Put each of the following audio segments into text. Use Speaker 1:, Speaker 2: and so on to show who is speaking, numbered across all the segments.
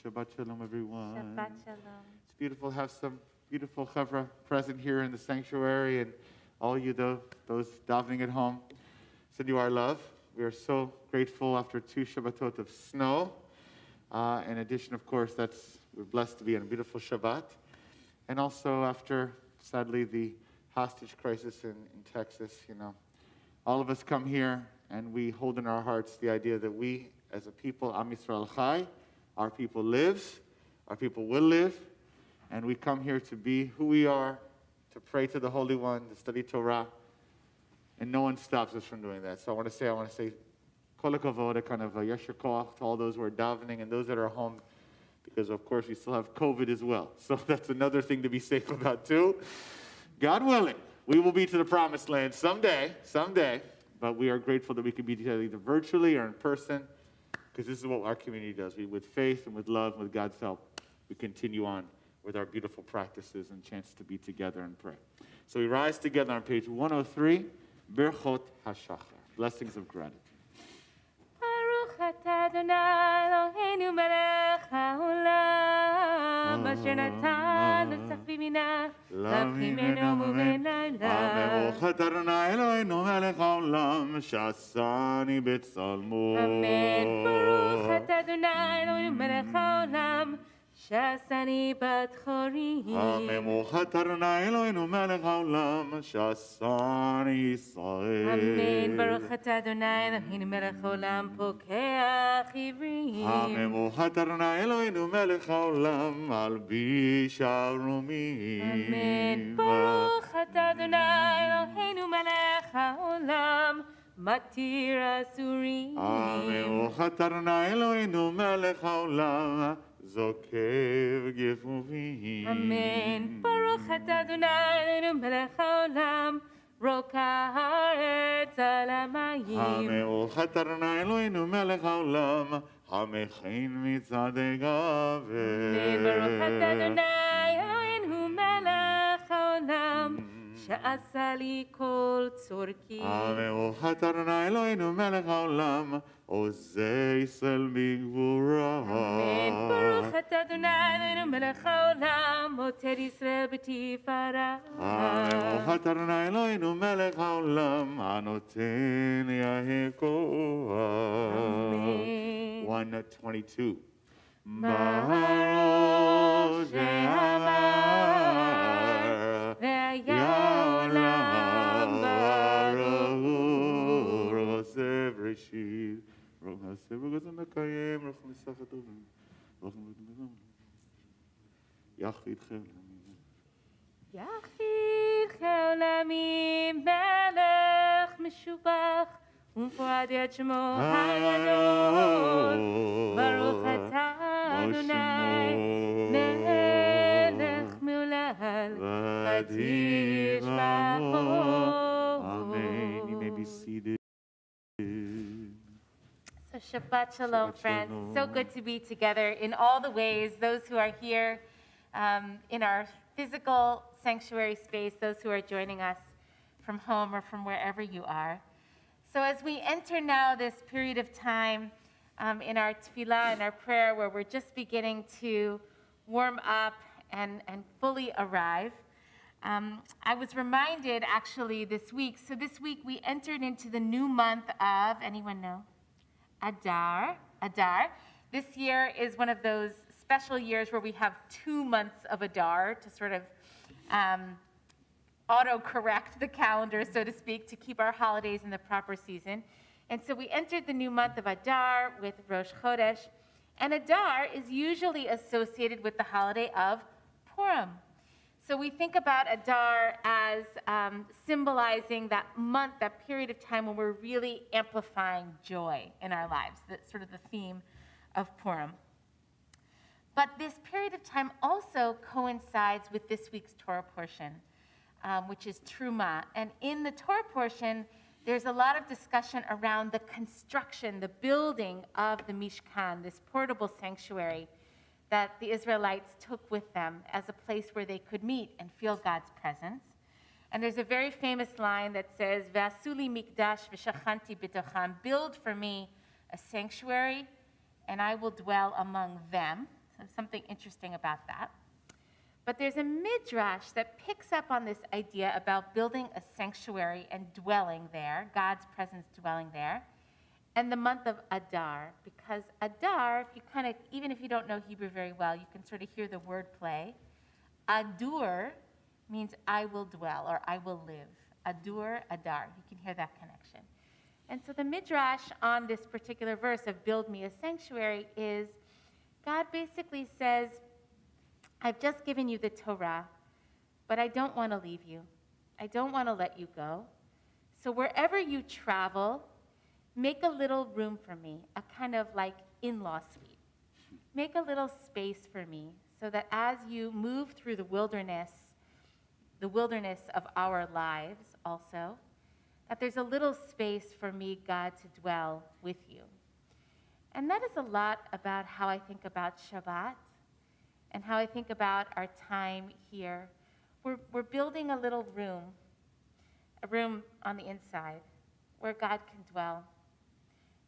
Speaker 1: Shabbat Shalom, everyone.
Speaker 2: Shabbat Shalom.
Speaker 1: It's beautiful to have some beautiful chavra present here in the sanctuary, and all you, those davening at home, send you our love. We are so grateful after 2 Shabbatot of snow. In addition, of course, we're blessed to be in a beautiful Shabbat. And also after, sadly, the hostage crisis in Texas, all of us come here and we hold in our hearts the idea that we, as a people, Am Yisrael Chai, our people lives, our people will live, and we come here to be who we are, to pray to the Holy One, to study Torah, and no one stops us from doing that. So I want to say, kol hakavod, a kind of a yesher koach to all those who are davening and those that are home, because of course we still have COVID as well. So that's another thing to be safe about too. God willing, we will be to the promised land someday, but we are grateful that we can be together either virtually or in person, because this is what our community does. We, with faith and with love, and with God's help, we continue on with our beautiful practices and chance to be together and pray. So we rise together on page 103, Berchot HaShachar, blessings of gratitude.
Speaker 2: Baruch atah Adonai Eloheinu melech haolam, asher natan l'tzachvi binah, l'avchimenu muben layla.
Speaker 1: Baruch atah Adonai Eloheinu melech haolam, she'asani b'tzalmo.
Speaker 2: Amen. Baruch atah Adonai Eloheinu melech haolam, she'asani bat chorim.
Speaker 1: Amen. Baruch atah Adonai Eloheinu melech haolam, she'asani Yisrael.
Speaker 2: Amen. Baruch atah Adonai Eloheinu melech haolam, pokeach ivrim.
Speaker 1: Amen. Baruch atah Adonai Eloheinu melech haolam, malbish arumim.
Speaker 2: Amen. Baruch atah Adonai Eloheinu melech haolam, matir asurim.
Speaker 1: Amen. Baruch atah Adonai Eloheinu melech haolam, zokev gefuvim.
Speaker 2: Amen. Baruch atah Adonai Eloheinu melech haolam, roka haaretz al hamayim.
Speaker 1: Amen. Baruch atah Adonai Eloheinu melech haolam, hamechin mitzadei gavel.
Speaker 2: Amen. Baruch atah Adonai Eloheinu melech haolam, she'asa li kol tzorki.
Speaker 1: Amen. Baruch atah Adonai Eloheinu melech haolam, עוזי ישראל בגבורה.
Speaker 2: Amen. Baruch atah Adonai Eloheinu melech haolam, moter Yisrael b'tifara.
Speaker 1: ברוך אתה אדוני אלוהינו מלך העולם, הנותן יהי כוח.
Speaker 2: Amen.
Speaker 1: 122.
Speaker 2: ברוך שאמר, והיה עולם ברוך.
Speaker 1: עושה בראשית, ברוך עושה ברוך המקיים, ברוך ניסח הטובים, ברוך מלך יחיד חלמים.
Speaker 2: יחיד חלמים מלך משובח, ומפואר יד שמו הגדול. ברוך אתה אדוני מלך
Speaker 1: Yadhi V'Amo. Amen. You may be seated.
Speaker 2: So Shabbat Shalom,
Speaker 1: Shabbat
Speaker 2: friends.
Speaker 1: Shalom.
Speaker 2: So good to be together in all the ways. Those who are here in our physical sanctuary space, those who are joining us from home or from wherever you are. So as we enter now this period of time in our tefillah and our prayer where we're just beginning to warm up and fully arrive, I was reminded actually this week, so this week we entered into the new month of, anyone know? Adar. This year is one of those special years where we have 2 months of Adar to sort of auto-correct the calendar, so to speak, to keep our holidays in the proper season. And so we entered the new month of Adar with Rosh Chodesh. And Adar is usually associated with the holiday of Purim. So we think about Adar as symbolizing that month, that period of time when we're really amplifying joy in our lives. That's sort of the theme of Purim. But this period of time also coincides with this week's Torah portion, which is Truma. And in the Torah portion, there's a lot of discussion around the construction, the building of the Mishkan, this portable sanctuary that the Israelites took with them as a place where they could meet and feel God's presence. And there's a very famous line that says, V'asuli mikdash v'shachanti b'tocham, build for me a sanctuary, and I will dwell among them. So something interesting about that. But there's a midrash that picks up on this idea about building a sanctuary and dwelling there, God's presence dwelling there, and the month of Adar, because Adar, if you even if you don't know Hebrew very well, you can sort of hear the word play. Adur means I will dwell or I will live. Adur, Adar. You can hear that connection. And so the midrash on this particular verse of build me a sanctuary is God basically says, I've just given you the Torah, but I don't want to leave you. I don't want to let you go. So wherever you travel, make a little room for me, a kind of like in-law suite. Make a little space for me so that as you move through the wilderness of our lives also, that there's a little space for me, God, to dwell with you. And that is a lot about how I think about Shabbat and how I think about our time here. We're building a little room, a room on the inside where God can dwell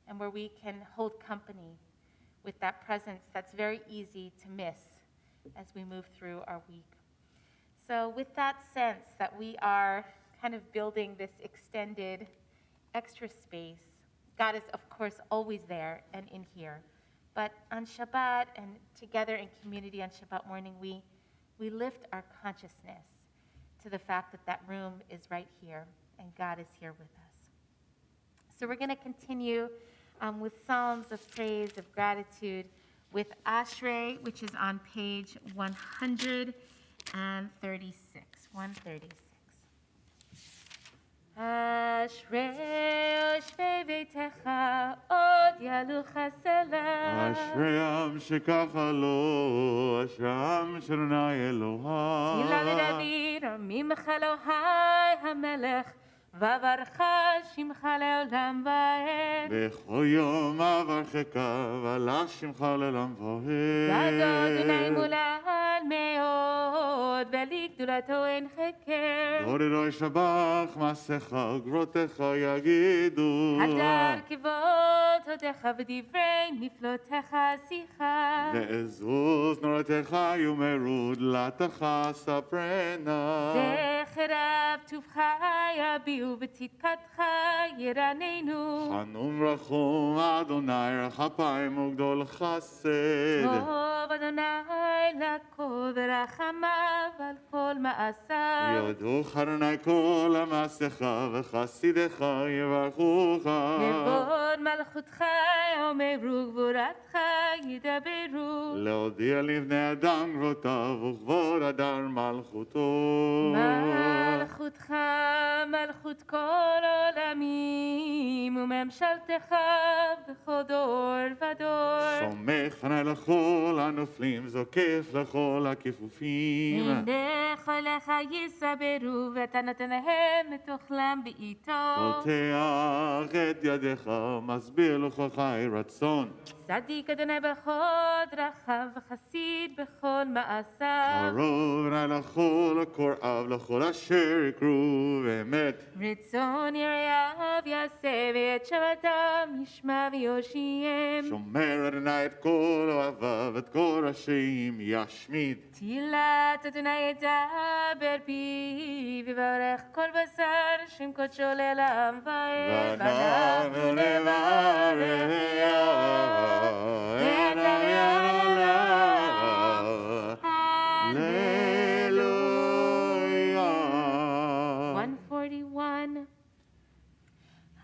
Speaker 2: and where we can hold company with that presence that's very easy to miss as we move through our week. So with that sense that we are kind of building this extended extra space, God is, of course, always there and in here. But on Shabbat and together in community on Shabbat morning, we lift our consciousness to the fact that that room is right here and God is here with us. So we're going to continue with Psalms of praise, of gratitude, with Ashrei, which is on page 136. 136. אשרי יושבי ביתך עוד יעלו חסלה.
Speaker 1: אשרי עם שככה לו, אשרי עם שאדוני אלוהיו.
Speaker 2: תהילה לדוד, עמך אלוהי המלך, וברך שמך לעולם ועד.
Speaker 1: בכל יום אברכך, ועלה שמך לעולם ועד.
Speaker 2: גדול אדוני מולן מאוד, ולגדולתו אין חקר.
Speaker 1: דור אלוהי שבח מעשיך, גבורתך יגידו.
Speaker 2: הדר כבוד הודיך ודברי נפלאותיך שיחה.
Speaker 1: ועזוז נורתך יאמרו, דלתך ספרנה.
Speaker 2: זכר רב טובך יביעו וצדקתך ירננו.
Speaker 1: חנון רחום אדוני, רחפיים וגדול חסד.
Speaker 2: טוב אדוני לכל ורחמיו על כל מעשיו.
Speaker 1: יודוך אדוני כל המעשיך, וחסידיך יברכוך.
Speaker 2: לכבוד מלכותך יאמרו, גבורתך ידברו.
Speaker 1: להודיע לבני אדם גבורותיו, וכבוד אדר מלכותו.
Speaker 2: מלכותך מלכות כל עולמים, וממשלתך בכל דור ודור.
Speaker 1: סומך עיני לכל הנופלים, זוקף עטף לכל הכיפופים.
Speaker 2: עיניך אליך יסברו, ואתה נותן להם את אוכלם בעיתו.
Speaker 1: פותח את ידיך, מסביר לכוחי רצון.
Speaker 2: צדיק אדוני בכל דרכיו, וחסיד בכל מעשיו.
Speaker 1: קרוב נא לכל קוראיו, לכל אשר יקראו באמת.
Speaker 2: רצון יראיו יעשה, ואת שבתם ישמע ויושיעם.
Speaker 1: שומר אדוני את כל אוהביו, את כל ראשים ישמיד.
Speaker 2: תהילת אדוני ידבר פיו, יברך כל בשר, שם קודשו לעולם ועד.
Speaker 1: ואנחנו נברך את העולם. Hallelujah.
Speaker 2: 141.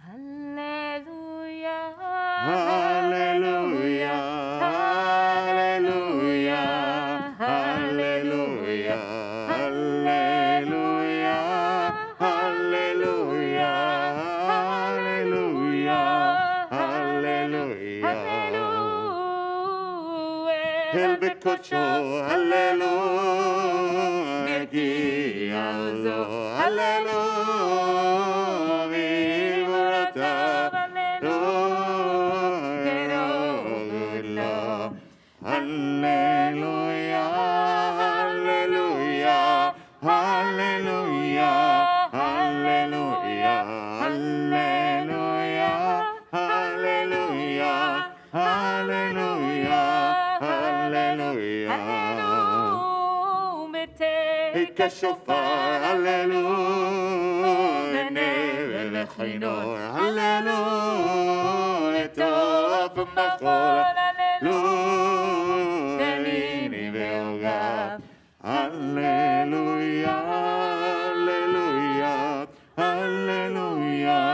Speaker 2: Hallelujah.
Speaker 1: Hallelujah. Hallelujah. Hallelujah. Hallelujah. Hallelujah. Hallelujah. Hallelujah. El bekocho. Hallelujah. Giazo. Hallelujah. Vivorata. Hallelujah, hallelujah, hallelujah, hallelujah, hallelujah, hallelujah, hallelujah, hallelujah. Hika shofar, hallelujah, nevel lechinor, hallelujah, tov machol, Hallelujah, hallelujah, hallelujah, hallelujah,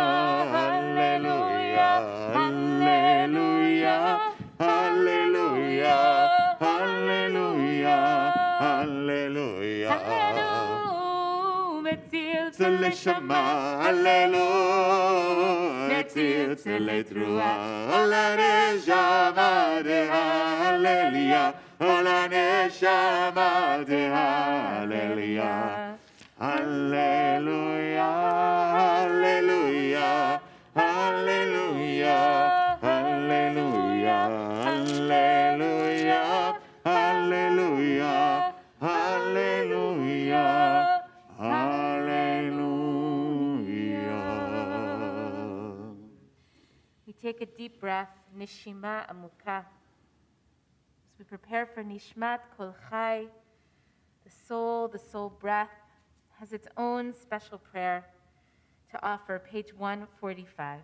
Speaker 1: hallelujah, hallelujah, hallelujah, hallelujah. Tzil shama, hallelujah, tzil trua, hallelujah. Ola neshama de hallelujah, hallelujah, hallelujah, hallelujah, hallelujah, hallelujah, hallelujah, hallelujah, hallelujah.
Speaker 2: We take a deep breath, nishima amuka. We prepare for Nishmat Kol Chai. The soul breath has its own special prayer to offer, page 145.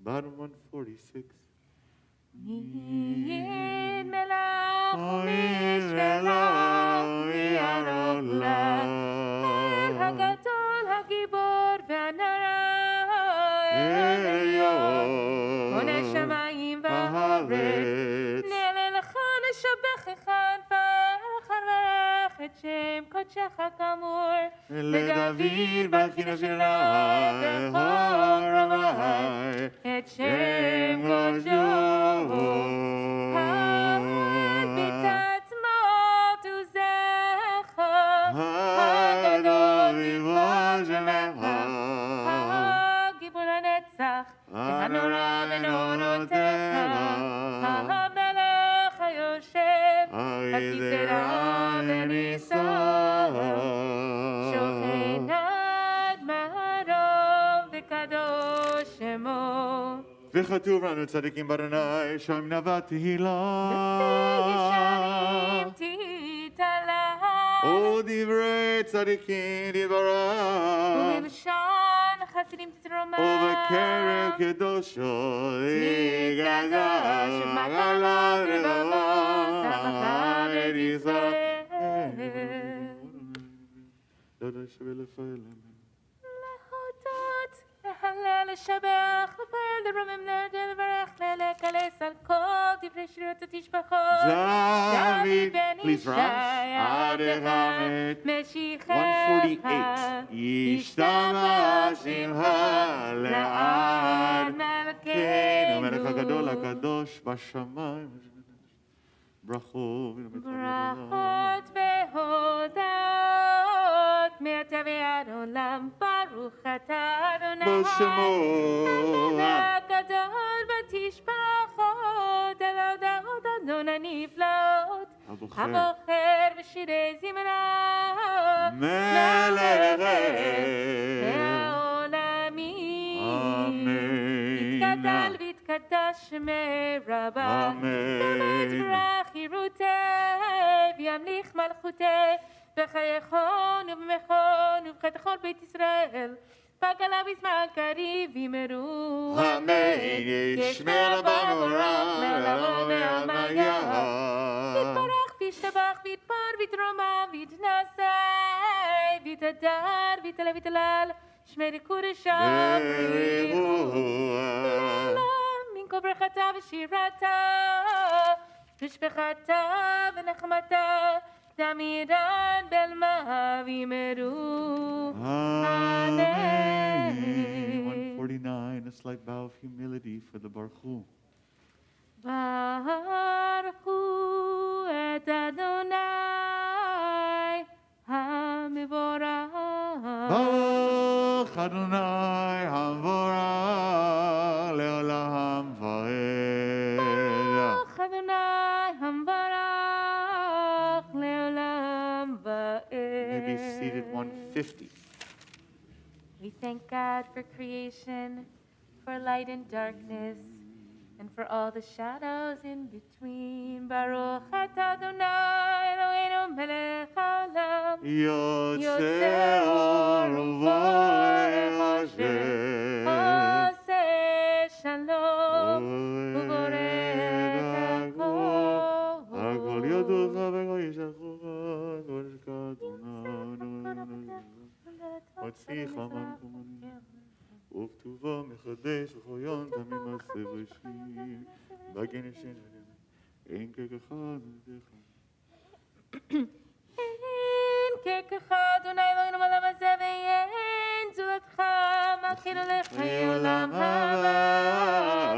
Speaker 1: Bottom 146.
Speaker 2: Yin melach u'mishkelach u'yarod lach El hagadol hagibor ve'anara Elyon Konei shamayim v'haaretz Ne'ele lecha neshabechecha nefachar v'rach et shem kodshecha kamor
Speaker 1: לדוד ברכינה שלה בכל רמי
Speaker 2: את שם קודשו בצד שמאל תוזך הגדול
Speaker 1: ריבון שלך
Speaker 2: הגיבור הנצח והנורא בנורותיך המלך היושב הכיסא ונישא שוכן עד מרום וקדוש שמו
Speaker 1: וכתוב לנו צדיקים באדוני שם נאווה תהילה
Speaker 2: בפי ישרים תתעלה
Speaker 1: ודברי צדיקים דבריו,
Speaker 2: ובלשון חסידים תתרומם,
Speaker 1: ובקרב קדושו יגדל, ומעלה רבבות עמך בית ישראל.
Speaker 2: להודות, להלל, לשבח, לפעול, לרומם, לברך, לקלס על כל דברי שירות ותשבחות.
Speaker 1: David,
Speaker 2: בן
Speaker 1: please rise.
Speaker 2: עבדך, משיחך,
Speaker 1: 148. ישתבח שמך לעד מלכנו, מלך הגדול הקדוש בשמיים. ברכות
Speaker 2: והודות מעתה ועד עולם, ברוך אתה אדוני הגדול בתשבחות, על ההודעות אדוני הנפלאות, הבוחר בשירי זמרה, מלך העולמים, יתגדל ויתקדש מרבה, באמת ברך חירותי, וימליך מלכותי, בחייכון ובמכון ובחתכון בית ישראל, פגלה בזמן קריב ימרו,
Speaker 1: אמן. ישמר במורא לעולם ועלמיה.
Speaker 2: יתברך וישתבח ויתפאר ויתרומם ויתנשא ויתהדר ויתעלה ויתהלל, שמי קודשא בריחו מן כל ברכתה ושירתה ושפחתה ונחמתה, תמידן בלמה וימרו.
Speaker 1: Amen. 149, a slight bow of humility for the Baruch Hu.
Speaker 2: ברכו את אדוני המבורך.
Speaker 1: Baruch Adonai Hamvorach Leolam Vaed.
Speaker 2: ברוך אדוני המבורך לעולם ועד.
Speaker 1: Maybe seated 150.
Speaker 2: We thank God for creation, for light and darkness, and for all the shadows in between. Baruch atah Adonai Eloheinu melech haolam,
Speaker 1: Yotzei or uvorech Hashem.
Speaker 2: Oseh shalom, uborech
Speaker 1: hakol
Speaker 2: hakol.
Speaker 1: yoducha v'kol yishachucha kodesh kadonai Otzicha mamkumani ובטובו מחדש וכל יום תמיד מעשה בראשית בגן ישן אין ככחד
Speaker 2: אין ככחד אדוני אלוהינו בעולם הזה ואין זולתך מלכנו לחיי עולם הבא.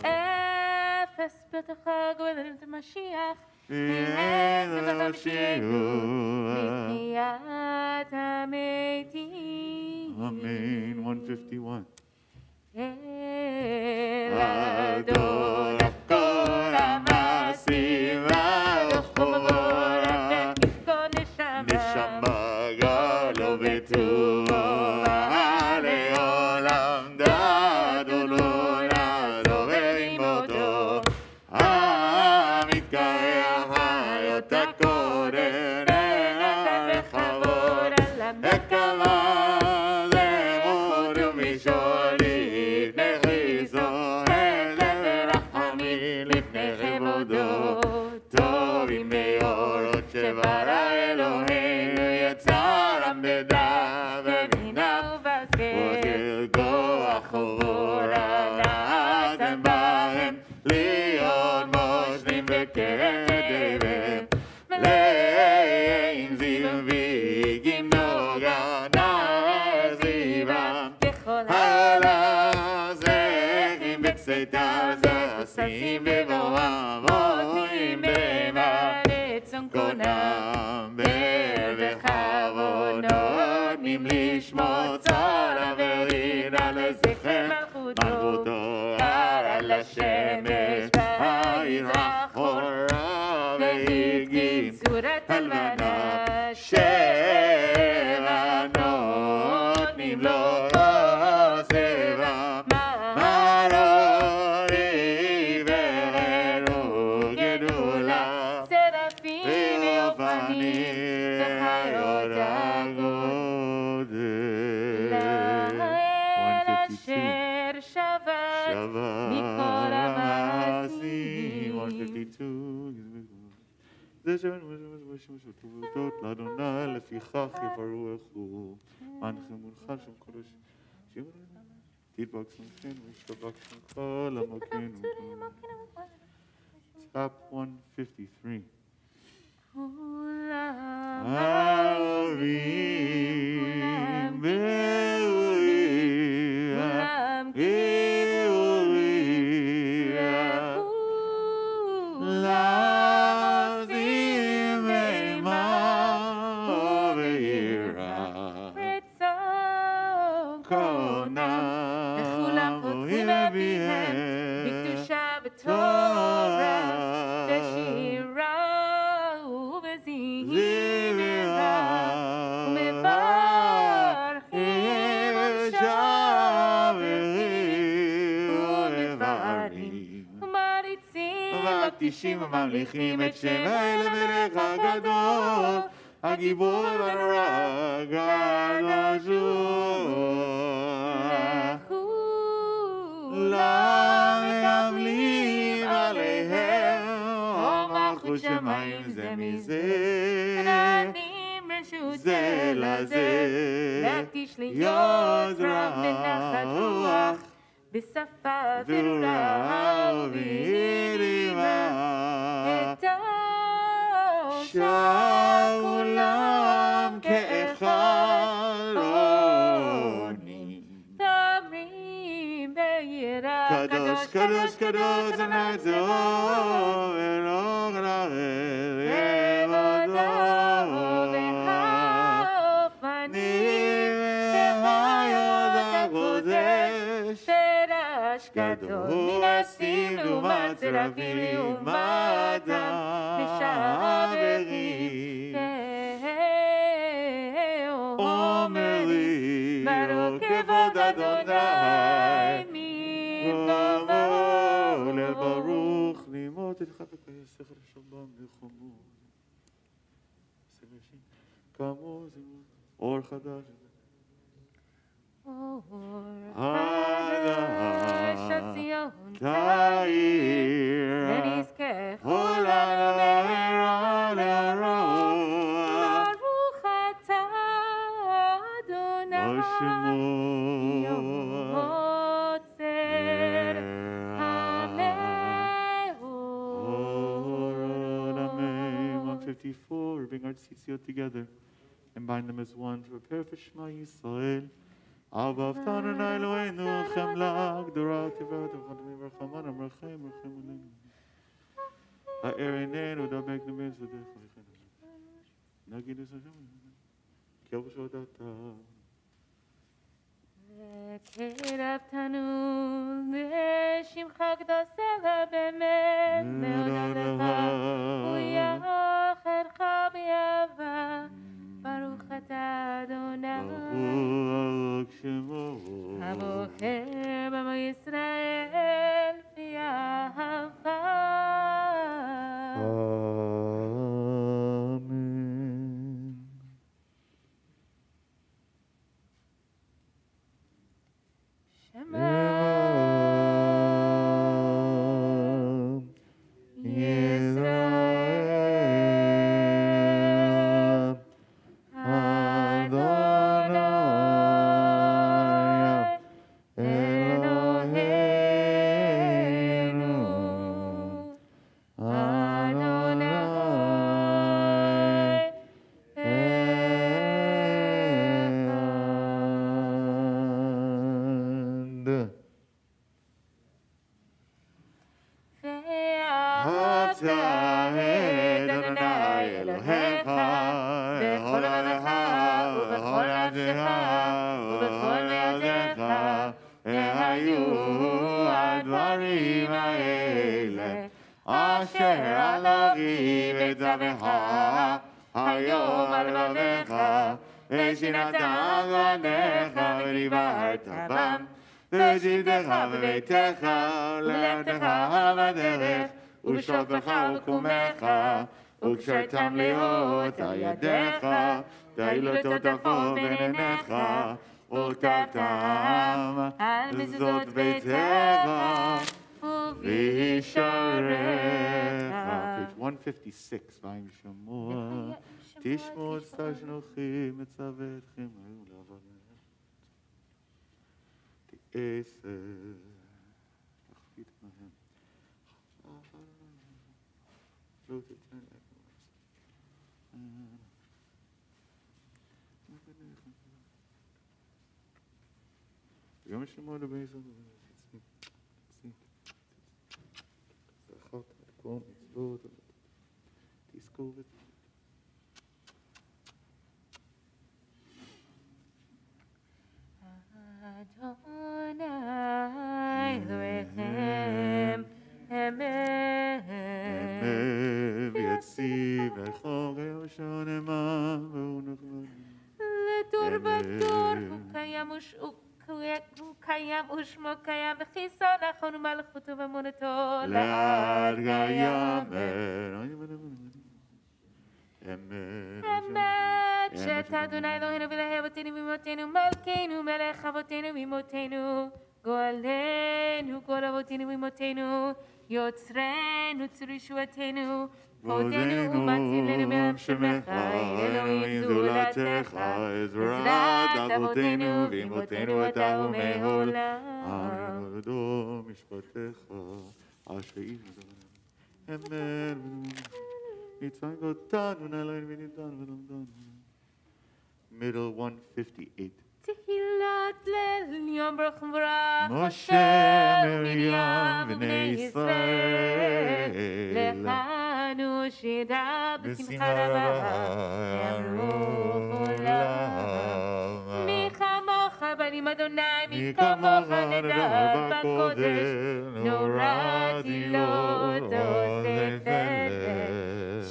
Speaker 2: אפס בתוך גואלת המשיח
Speaker 1: ואין דבר שיעור
Speaker 2: לתחיית המתים.
Speaker 1: אמן. 151
Speaker 2: אדון הכל המעשים והחבורה כל
Speaker 1: נשמה גלו בטובו לעולם דדונו נדו ועמותו המתקרח חיות הקודם וכבוד וקבע זמוד ומשעולים לפני חיזו אלף רחמים לפני כבודו טובים מאורות שברא אלוהינו יצרם בדע ובינה ובשכל כוח ובורא נעשתם בהם להיות מושלים בקדם מלאים זיו ויגים נוגה נעזיבם העולם זכים בצאתם זסים בבואם עושים במרצון קונם בכבוד נותנים לשמוע צרה ורינה לזכר מלכותו על השמש הירח אורה והגיל צורת הלבנה שבע נותנים לו סבע מרורי וררו גדולה סרפים ואופנים
Speaker 2: מכל המעשים.
Speaker 1: 152. זה שבטובות לאדוני, לפיכך יברכו. מנחם שם קודש. תדבק שמכם וישתבק שם כל עמכנו. Top 153. Ha'orim be'urim be'urim la'osim ve'imah ve'yirah konam
Speaker 2: וכולם פותחים את פיהם בקדושה בתורה, בשירה ובזמרה, ומברכים ושבים ומבארים ומריצים ומקדישים וממליכים את שם האל המלך הגדול, הגיבור והנורא, הקדוש הוא. למקבלים עליהם מלכות שמיים זה מזה, ונותנים רשות זה לזה, להקדיש להיות רב בנחת רוח, בשפה ברורה ובידיעה, את כולם כאחד עונים. קדוש, קדוש, קדוש, אדוני צבאות, אלוהים לבדו, והאופנים, והחיות הקודש, פרש גדול, מן הסים לעומת סרפים, לעומת משברים, אומר לי, ברוך כבוד אדוני,
Speaker 1: לברוך לימות את חפק היסך לשלום וחומו. כמו זה אור חדש.
Speaker 2: אור חדש הציון תאיר, ונזכה כולנו מהרה לאורו. ברוך אתה אדוני יום עוצר המאור.
Speaker 1: 154, we bring our tzitzit together and bind them as one to prepare for Shema Yisrael. אהבתנו נא אלוהינו, חמלה גדולה תפארת וחתמים ורחמן אמרכם ורחם עלינו. האר עינינו דבקנו ביסודך נגיד את השם כי ארשו דעתה.
Speaker 2: וקרבתנו לשמך קדושה באמת מאוד לך ויחרך באהבה. ברוך אתה אדוני
Speaker 1: ברוך שמו
Speaker 2: הבוחר בעמו ישראל באהבה.
Speaker 1: אמן.
Speaker 2: שמע היום על לבביך, ושנתת בניך ודיברת בם, ושבתך בביתך, ולכתך בדרך, ובשופך ובקומך, וקשרתם להיות על ידיך, תהילו תותפות בין עיניך, וכתבתם על מזוזות ביתך ובשעריך.
Speaker 1: Page 156, מים שמוע, תשמעו את שתשנוכי, מצווה אתכם היו לעבוד. תעשר, תחפיט מהם. לא תתן להם. יום שמוע לבייס זכרת את כל מצוות תזכור את זה.
Speaker 2: אדוני אלוהיכם אמת
Speaker 1: ויציב לחוק היושן עמם והוא נחמד
Speaker 2: לדור ודור הוא קיים ושמו קיים וחיסון נכון ומלכותו ואמונתו
Speaker 1: לעד קיים
Speaker 2: אמת שאתה אדוני אלוהינו ואלוהי אבותינו ואמותינו מלכנו מלך אבותינו ואמותינו גואלנו גואל אבותינו ואמותינו יוצרנו צור ישועתנו הודנו ומצילנו מעם שמך אלוהים זולתך עזרת אבותינו ואמותינו אתה ומעולם
Speaker 1: עמדו משפטיך אשר אמן יצחק אותנו נעלן וניתן ולמדנו. Middle 158.
Speaker 2: תהילת ליל יום ברוך ומבורך
Speaker 1: משה מרים בני ישראל
Speaker 2: לכנו שירה בשמחה רבה אמרו עולם מי כמוך בנים אדוני מי כמוך נדב בקודש נוראתי לא תוספת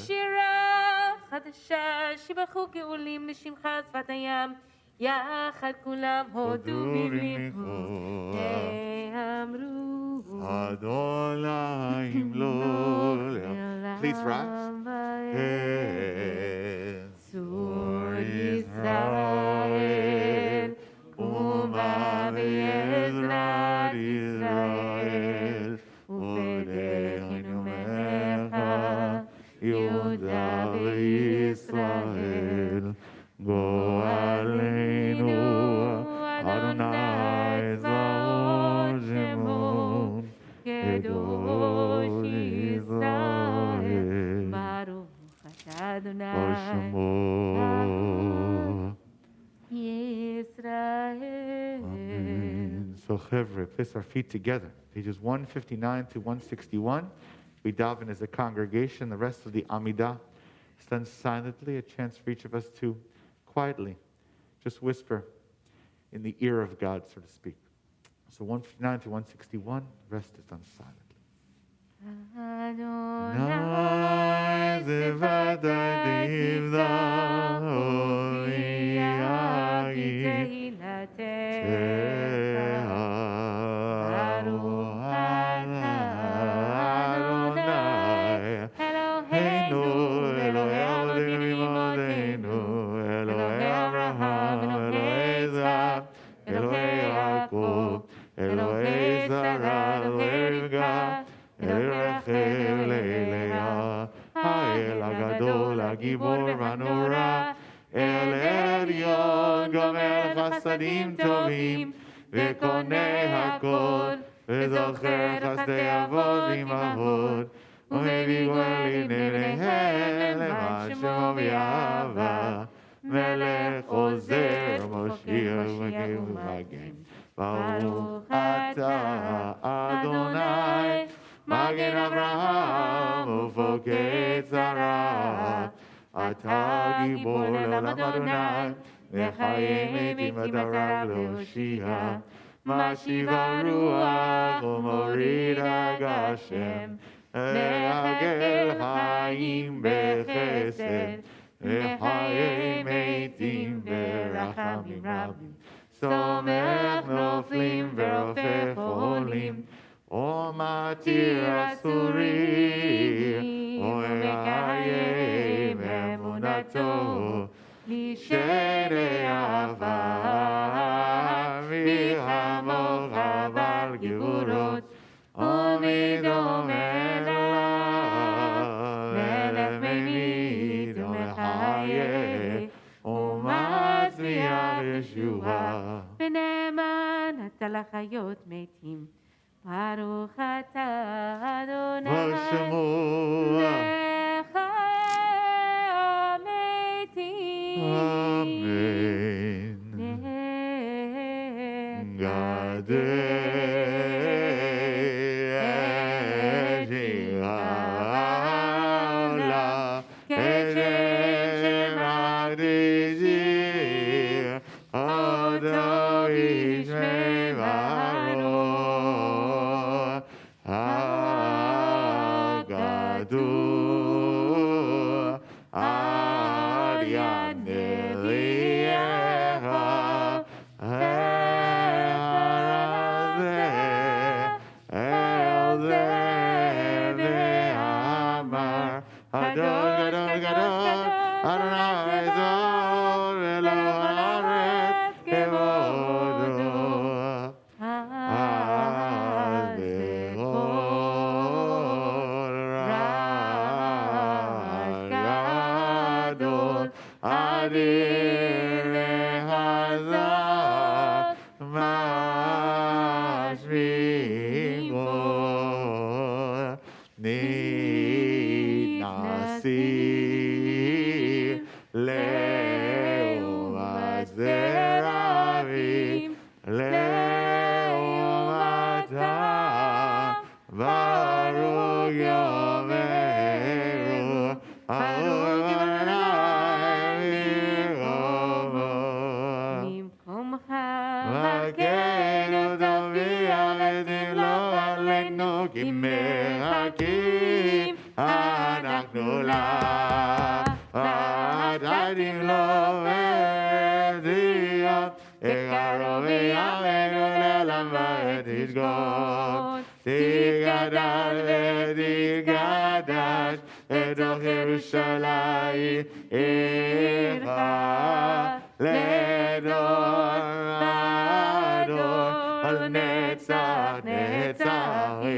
Speaker 2: שירה חדשה שיבחו גאולים לשמך שפת הים יחד כולם הודו וברכו אמרו
Speaker 1: אדוני ימלול. Please rise.
Speaker 2: צור ישראל אומה בעזרת ישראל ובדרכנו מלך יהודה וישראל גואלנו אדוני צבאות שמו קדוש ישראל ברוך אתה אדוני ישראל.
Speaker 1: So, Chevre, place our feet together. Pages 159 to 161. We daven as a congregation. The rest of the Amidah is done silently. A chance for each of us to quietly just whisper in the ear of God, so to speak. So 159 to 161, the rest is done silently. הגיבור והנורא, אל עליון גומר חסדים טובים, וקונה הכל, וזוכר חסדי אבות ואמהות, ומביא גואלים לבניהם למען שמו באהבה, מלך עוזר מושיע ומגן. ברוך אתה אדוני מגן אברהם ופוקד שרה. אתה גיבור לעולם אדוני, מחיה מתים אתה להושיע. משיב הרוח ומוריד הגשם, מעגל חיים בחסד, מחיה מתים ברחמים רבים. סומך נופלים ורופא חולים, ומתיר אסורים, ומקיים אמונתו, לשני אהבה.
Speaker 2: ישועה, ונאמן אתה לחיות מתים. ברוך אתה אדוני, לחיי המתים.
Speaker 1: אמן. גדל שירה כשם הדג'יר, אותו איש מברו, הגדול על יד נביאך, אל זה ואמר, גדול גדול גדול אדוני זול ולא הארץ כבודו. אז בכל רעש גדול אדיר וחזק משמיעים קול, נתנסים לעומת זרעים, לעומתם ברוך יאמרו, ברוך
Speaker 2: ממקומך
Speaker 1: מכנו תופיע ותמלוך עלינו, כי מחכים אנחנו לך, ואתה תמלוך ותהיה, יקרו וימינו לעולם ועד תשכון. תתקדש ותתקדש בתוך ירושלים עירך, לדור ודור ולנצח נצחים.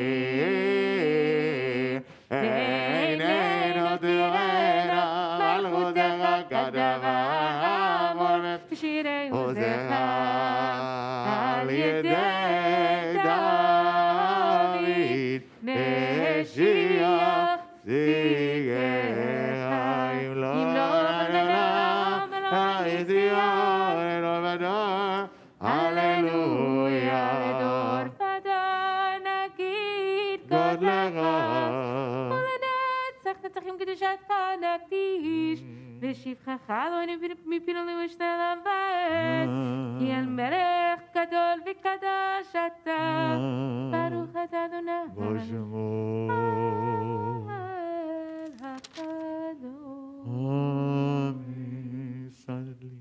Speaker 1: עינינו תראינה מלכותך כדבר אמור,
Speaker 2: שירי
Speaker 1: עוזך על ידי דוד משיח שיגך, אם לא לעולם היציאה לדור ודור, הללויה.
Speaker 2: לדור ודור נגיד
Speaker 1: גודלך
Speaker 2: ולנצח נצחים קדושתך נקדיש, לשבחך לא מפינו למשתלם ועד, כי אל מלך גדול וקדוש אתה, ברוך אתה אדוני
Speaker 1: בשמו.
Speaker 2: אל הקדוש.
Speaker 1: אמן. סדלי.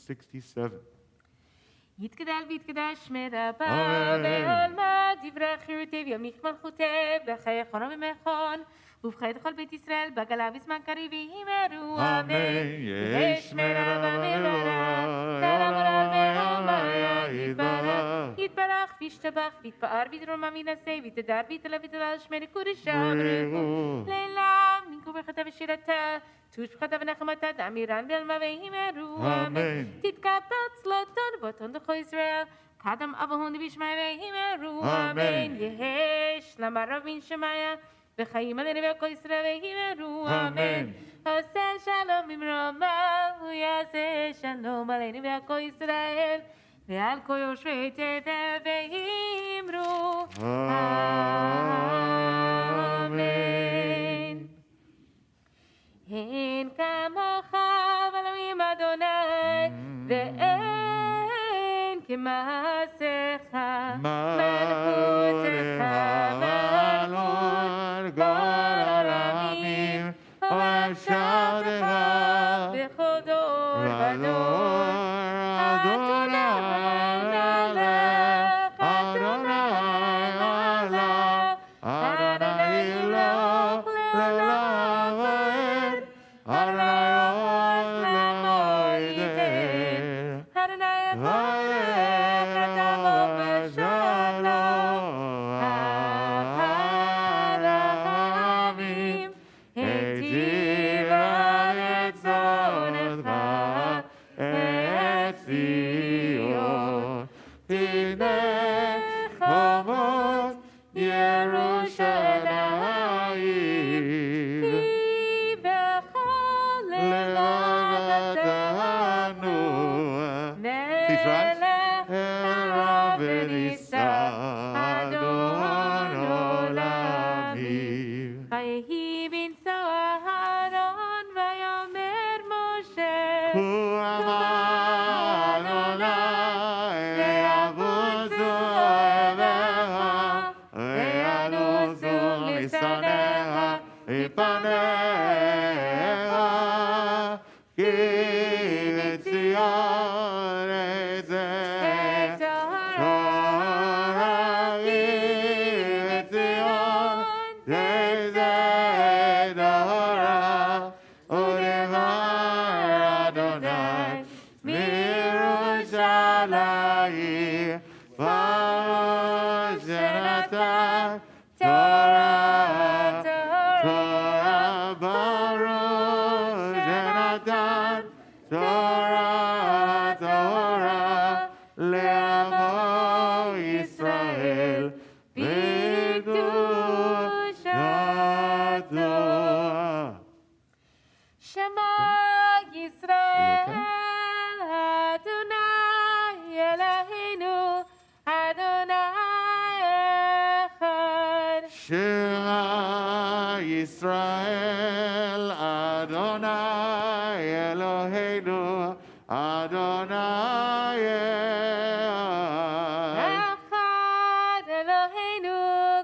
Speaker 1: 67.
Speaker 2: יתגדל ויתקדש שמי רבה בעלמא דברי חירותי וימיך מלכותי בחיי חונו ומכון ובחיי כל בית ישראל בגלה בזמן קריב ויאמרו אמן. יהי שמי רבה מברך לעולם ועולמי יתברך יתברך וישתבח ויתפאר ויתרומם וינשא ויתהדר ויתעלה ויתהלל שמי קודשא בריחו לעילם ננקו ברכתה ושירתה תוש ברכתה ונחמתה דאמירן בעלמא ויאמרו אמן. תתקבץ צלותון ובאותון דחו ישראל קדם אבהון וישמעיה ויאמרו אמן. יהי שלמה רב מן שמעיה וחיים עלינו וכל ישראל ויאמרו אמן. עושה שלום במרומיו ויעשה שלום עלינו וכל ישראל ועל כל יושבי תבל ויאמרו אמן. אין כמוך אלוהים אדוני ואין כמעשיך מלכותך מלכות כל העולמים ושבתך בכל דור ודור אדוני מלך אדוני מלך אדוני אלוה לעולם ועד אדוני עוז למועדך אדוני יברך את עמו בשלום הרחמים היטיב את צונך את ציון הנה חומות ירושלים כי בכל לבדנו נלך אל רב ונישא אדון עולמים. ויהי בנשוא אהרון ויאמר משה
Speaker 1: כה אמר אדוני יבוזו אוהביך וינוסו משונאיך מפניך כי בציון אצא תורה כי בציון אצא תורה ודבר אדוני מירושלים ברוך שנתן תורה תורה ברוך שנתן תורה תורה לעמו ישראל בקדושתו.
Speaker 2: שמע ישראל אדוני אלוהינו אדוני אחד.
Speaker 1: שמע ישראל אדוני אלוהינו אדוני
Speaker 2: אחד אלוהינו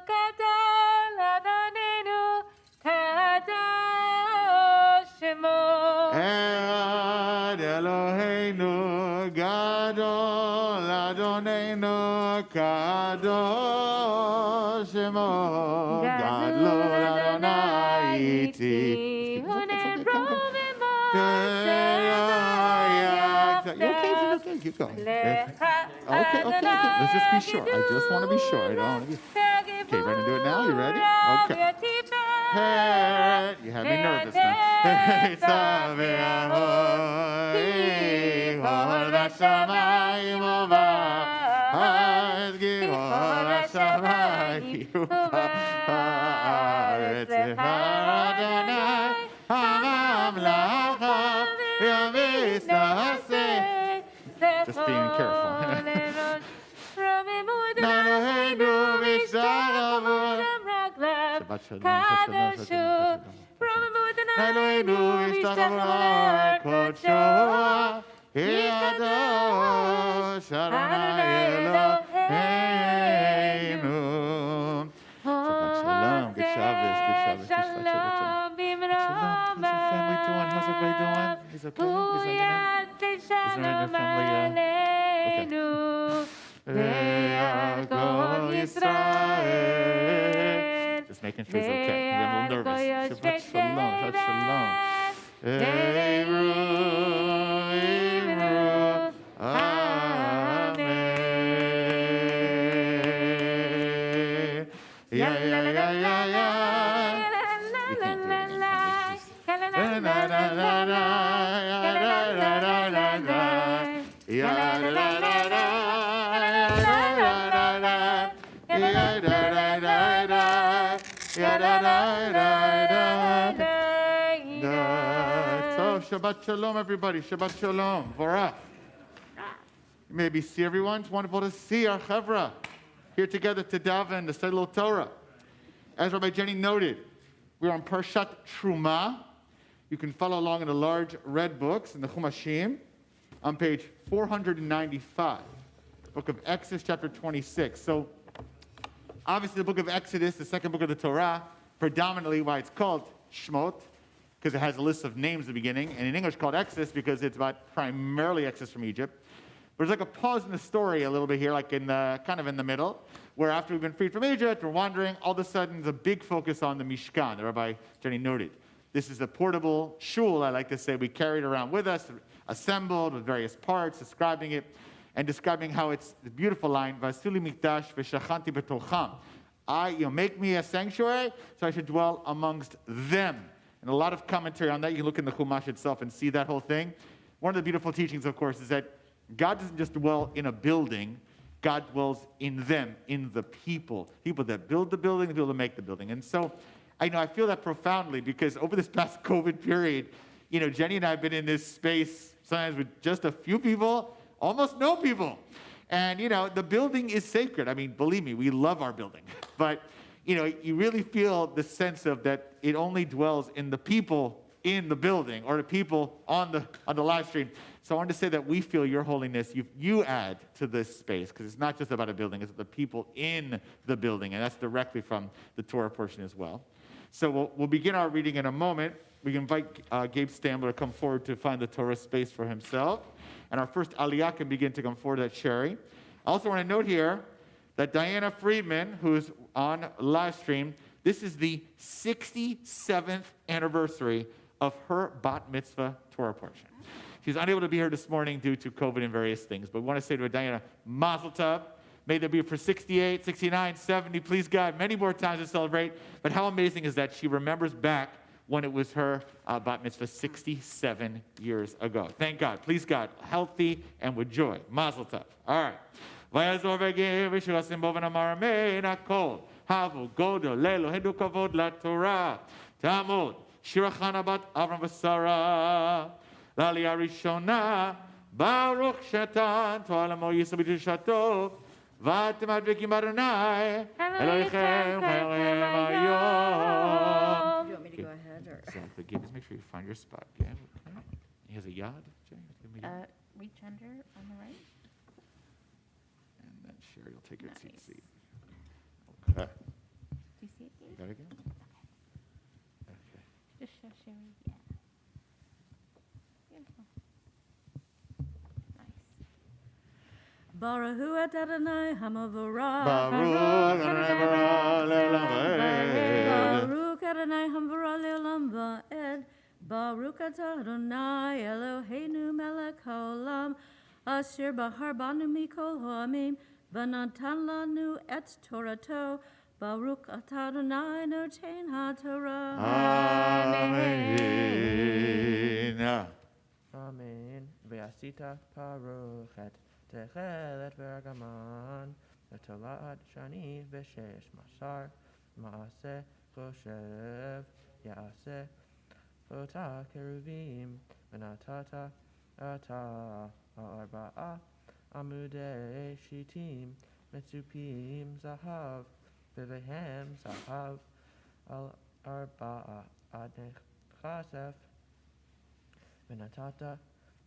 Speaker 2: גדול אדוננו קדוש שמו.
Speaker 1: אחד אלוהינו גדול אדוננו קדוש שמו גדול אדוני איתי. Keep going. Okay. Let's just be sure. I just want to be sure. I don't want to be. Okay, ready to do it now? You ready? Okay. Hey, you have me nervous now. Hey, just being careful. Shabbat Shalom. Eloheinu v'ishtachavu l'Kodsho, Kadosh Adonai Eloheinu. Shabbat Shalom. Good Shabbos. Good Shabbos. Shalom. Family doing? How's everybody doing? He's okay? He's hanging in? Is everyone in your family? Okay. Just making sure he's okay. I'm a little nervous. Shabbat Shalom. Shabbat Shalom. Eiru, Eiru. Amen. Yeah, yeah, yeah, yeah, yeah. So, Shabbat Shalom, everybody. Shabbat Shalom. Vorach. You may see everyone. It's wonderful to see our Chevra here together to daven, to study a little Torah. As Rabbi Jenny noted, we're on Parshat Truma. You can follow along in the large red books in the Chumashim on page 495, book of Exodus, chapter 26. So, obviously, the book of Exodus, the second book of the Torah, predominantly why it's called Shmot, because it has a list of names at the beginning, and in English called Exodus because it's about primarily Exodus from Egypt. But there's like a pause in the story a little bit here, like in the, kind of in the middle, where after we've been freed from Egypt, we're wandering, all of a sudden there's a big focus on the Mishkan, that Rabbi Jenny noted. This is a portable shul, I like to say, we carried around with us, assembled with various parts, describing it, and describing how it's the beautiful line, Vasuli mikdash v'shachanti b'tocham. Make me a sanctuary, so I should dwell amongst them. And a lot of commentary on that. You can look in the Chumash itself and see that whole thing. One of the beautiful teachings, of course, is that God doesn't just dwell in a building. God dwells in them, in the people. People that build the building, the people that make the building. And so, I feel that profoundly because over this past COVID period, Jenny and I have been in this space sometimes with just a few people, almost no people. And, the building is sacred. Believe me, we love our building. But, you really feel the sense of that it only dwells in the people in the building or the people on the live stream. So I wanted to say that we feel your holiness, you add to this space, because it's not just about a building, it's the people in the building, and that's directly from the Torah portion as well. So we'll begin our reading in a moment. We invite Gabe Stambler to come forward to find the Torah space for himself. And our first aliyah can begin to come forward, that's Sherry. I also want to note here that Diana Friedman, who's on live stream, this is the 67th anniversary of her bat mitzvah Torah portion. She's unable to be here this morning due to COVID and various things, but we want to say to her, Diana, mazel tov. May there be for 68, 69, 70, please God, many more times to celebrate. But how amazing is that she remembers back when it was her bat mitzvah 67 years ago. Thank God. Please God, healthy and with joy. Mazel tov. All right. Vayazor v'geir v'shirasim bo v'namar amen hakol. Havu godo lelo hedu kavod la Torah. Tamod shirachana bat Avram v'Sara. L'aliyah rishona Baruch shatan to'alamo yisrael b'tishato. V'atem advikim Adonai Elohechem hayom hayom.
Speaker 3: You want me to go ahead? Or?
Speaker 1: Exactly. Just make sure you find your spot. Okay. He has a yad.
Speaker 2: Reach under on the right.
Speaker 1: And then Sherry will take your
Speaker 2: Nice.
Speaker 1: seat. Okay.
Speaker 2: Do you see it, Gabe?
Speaker 1: Got it again? Okay.
Speaker 2: Just show Sherry. Yeah. Beautiful. Nice.
Speaker 3: Baruch et Adonai Hamavorah.
Speaker 1: Baruch Adonai Bara Le'olam Va'ed.
Speaker 3: Baruch Adonai Hamavorah Le'olam Va'ed. Baruch atah Adonai Eloheinu melech haolam. Asher bahar banu mikol ha'amim. V'natan lanu et Torato. Baruch atah Adonai noten ha'torah.
Speaker 1: Amen.
Speaker 4: Amen. Ve'asita parochet techelet vergaman v'tolat shani v'shesh mashar ma'aseh choshev ya'aseh ota keruvim v'natata ata arba'a amudei shitim metzupim zahav v'vehem zahav al arba'a adnech chasef ונתת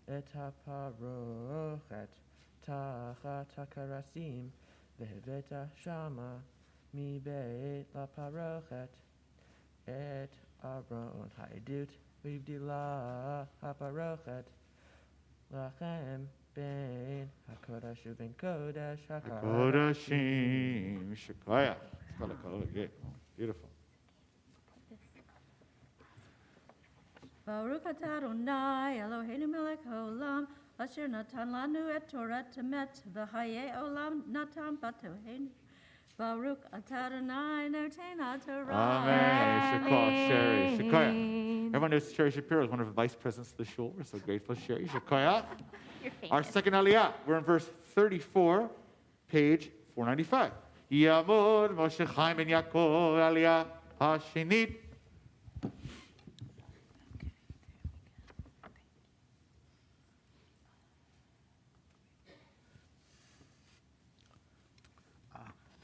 Speaker 4: את הפרוכת תחת הכרסים והבאת שמה מבית לפרוכת את ארון העדות והבדילה הפרוכת לכם בין הקודש ובין קודש
Speaker 1: Kodashim. Shekaya. Beautiful.
Speaker 3: Baruch atah Adonai Eloheinu melech haolam asher natan lanu et Torah temet v'hayei olam natan batoheinu. Baruch atah Adonai noten haTorah.
Speaker 1: Amen. Shekaya. Sherry. Shekaya. Everyone knows Sherry Shapiro is one of the vice presidents of the shul. We're so grateful, Sherry. Shekaya.
Speaker 2: You're famous.
Speaker 1: Our second aliyah. We're in verse 34, page 495. Yamod Moshe Chaim ben Yaakov aliyah hashenit.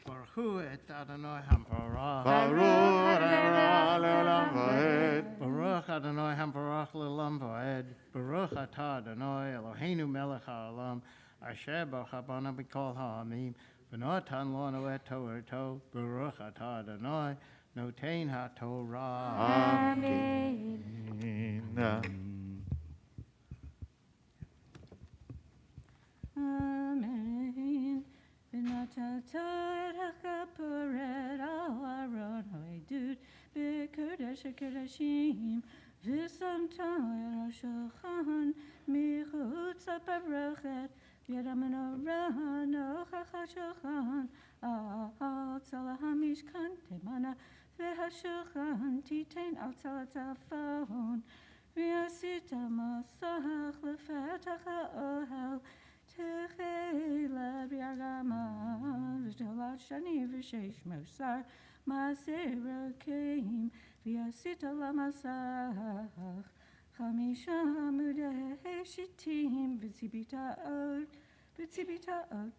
Speaker 5: Baruch et Adonai Hamparach.
Speaker 1: Baruch Adonai le'olam va'ed.
Speaker 5: Baruch Adonai Hamparach le'olam va'ed. Baruch atah Adonai Eloheinu melech ha'olam. Asher baruch bana b'kol ha'amim. V'notan lanu et Torah. Baruch atah Adonai noten ha'Torah.
Speaker 1: Amen.
Speaker 3: Amen. V'natata hakaporet al-aron ha'edut b'kodesh ha'kodashim v'samta el-shulchan michutz ha'parochet v'yad ha'menorah nochach ha'shulchan al-tzala ha'mishkan temana v'ha'shulchan titein al-tzala tzafon v'yasita masach lefatach ha'ohel Techela biagama v'shtalat shani v'sheish mosar ma'aseh rokeim v'yasita lamasach chamisha amudei shittim v'tzibitaot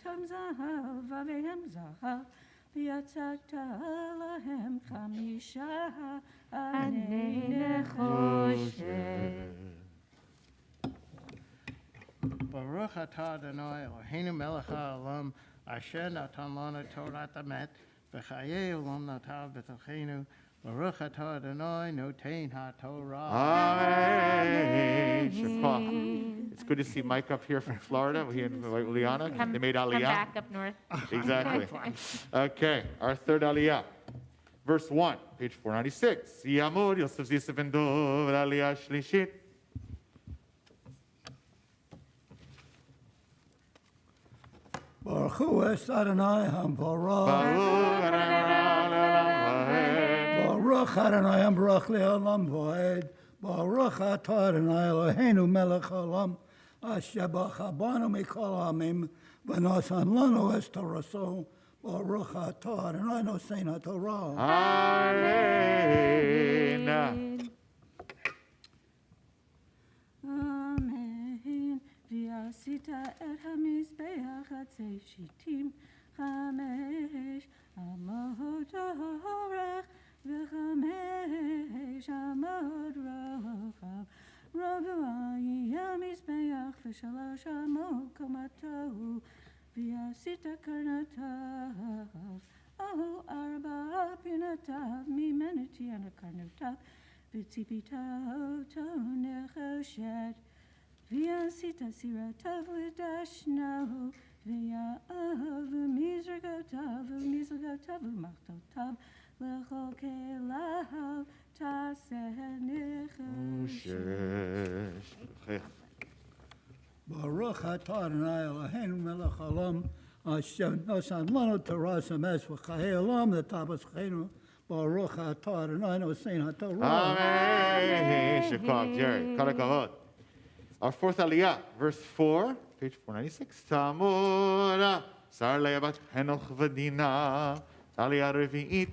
Speaker 3: tam zahav v'avehem zahav v'yatzakta lahem chamisha anei nechoshet.
Speaker 5: Baruch atah Adonai Eloheinu melech ha'olam asher natan lanu Torah emet v'chayei olam natav b'tocheinu. Baruch atah Adonai noten ha'Torah.
Speaker 1: Amen. Shekah. It's good to see Mike up here from Florida. He and Liana. They made
Speaker 2: Come
Speaker 1: aliyah.
Speaker 2: back up north.
Speaker 1: Exactly. Okay, our third aliyah. Verse 1, page 496. Yamud Yosef Zisef ben Dov aliyah shlishit.
Speaker 6: Baruch Hu es Adonai Hamparach.
Speaker 1: Baruch Adonai le'olam va'ed.
Speaker 6: Baruch Adonai Hamparach le'olam va'ed. Baruch atah Adonai Eloheinu melech haolam asher b'chabanu mikol ha'amim v'nosan lanu es Toraso. Baruch atah Adonai nosein ha'Torah.
Speaker 1: Amen.
Speaker 3: Amen. V'yasita et hamizbeach atzei shittim chamesh amot orach v'chamesh amot rochav ravu yeh mizbeach v'shalosh amot komato v'yasita karnatav arba pinatav mimeniti and karnatav v'tzipitav nechoshet V'yasita siratav l'dashnahu v'ya'av v'mizragotav v'machtotav l'chol kelav taseh nechoshet.
Speaker 6: Baruch atah Adonai Eloheinu melech haolam asher nosan lanu Torah emes v'chayei olam l'tabascheinu. Baruch atah Adonai nosein ha'Torah.
Speaker 1: Amen. Shekah. Jerry. Kol hakavod. Our fourth aliyah, verse 4, page 496. Tamura, sar le'abat henoch v'dina, aliyah revi'it.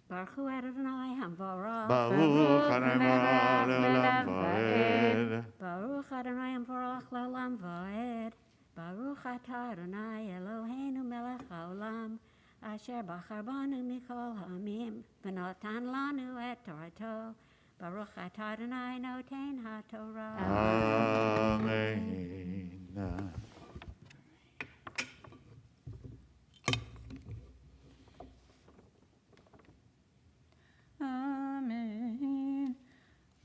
Speaker 3: Baruch Hu Adonai Hamparach.
Speaker 1: Baruch Adonai le'olam va'ed.
Speaker 3: Baruch Adonai Hamparach le'olam va'ed. Baruch atah Adonai Eloheinu melech haolam asher bachar banu mikol ha'amim v'notan lanu et Torato. Baruch atah Adonai noten haTorah.
Speaker 1: Amen.
Speaker 3: Amen.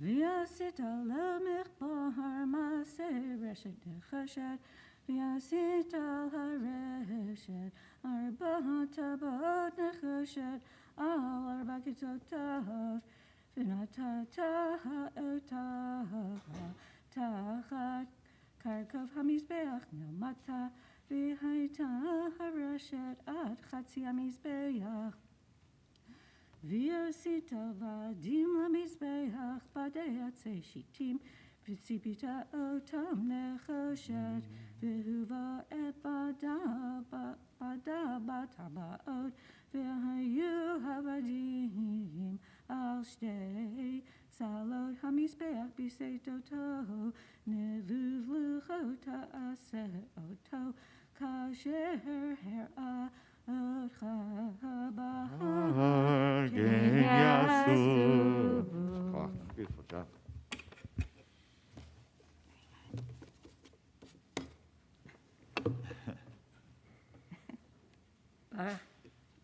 Speaker 3: V'yasita lemech bahar maseh reshet dechashet. V'yasita hareshet arba tabot nechashet al arba kitzotav. V'natata ha'otav tachat karkov hamizbeach milmata. V'haita hareshet ad chatzi hamizbeach. V'yasita vadim lamizbeach badei atzei shitim v'tzipita otam nechoshet v'huva et bada batabaot v'hayu havadim al shtei salot hamizbeach b'seitoto nevuv luchot ha'aseh oto kasher her'ah
Speaker 1: Beautiful job.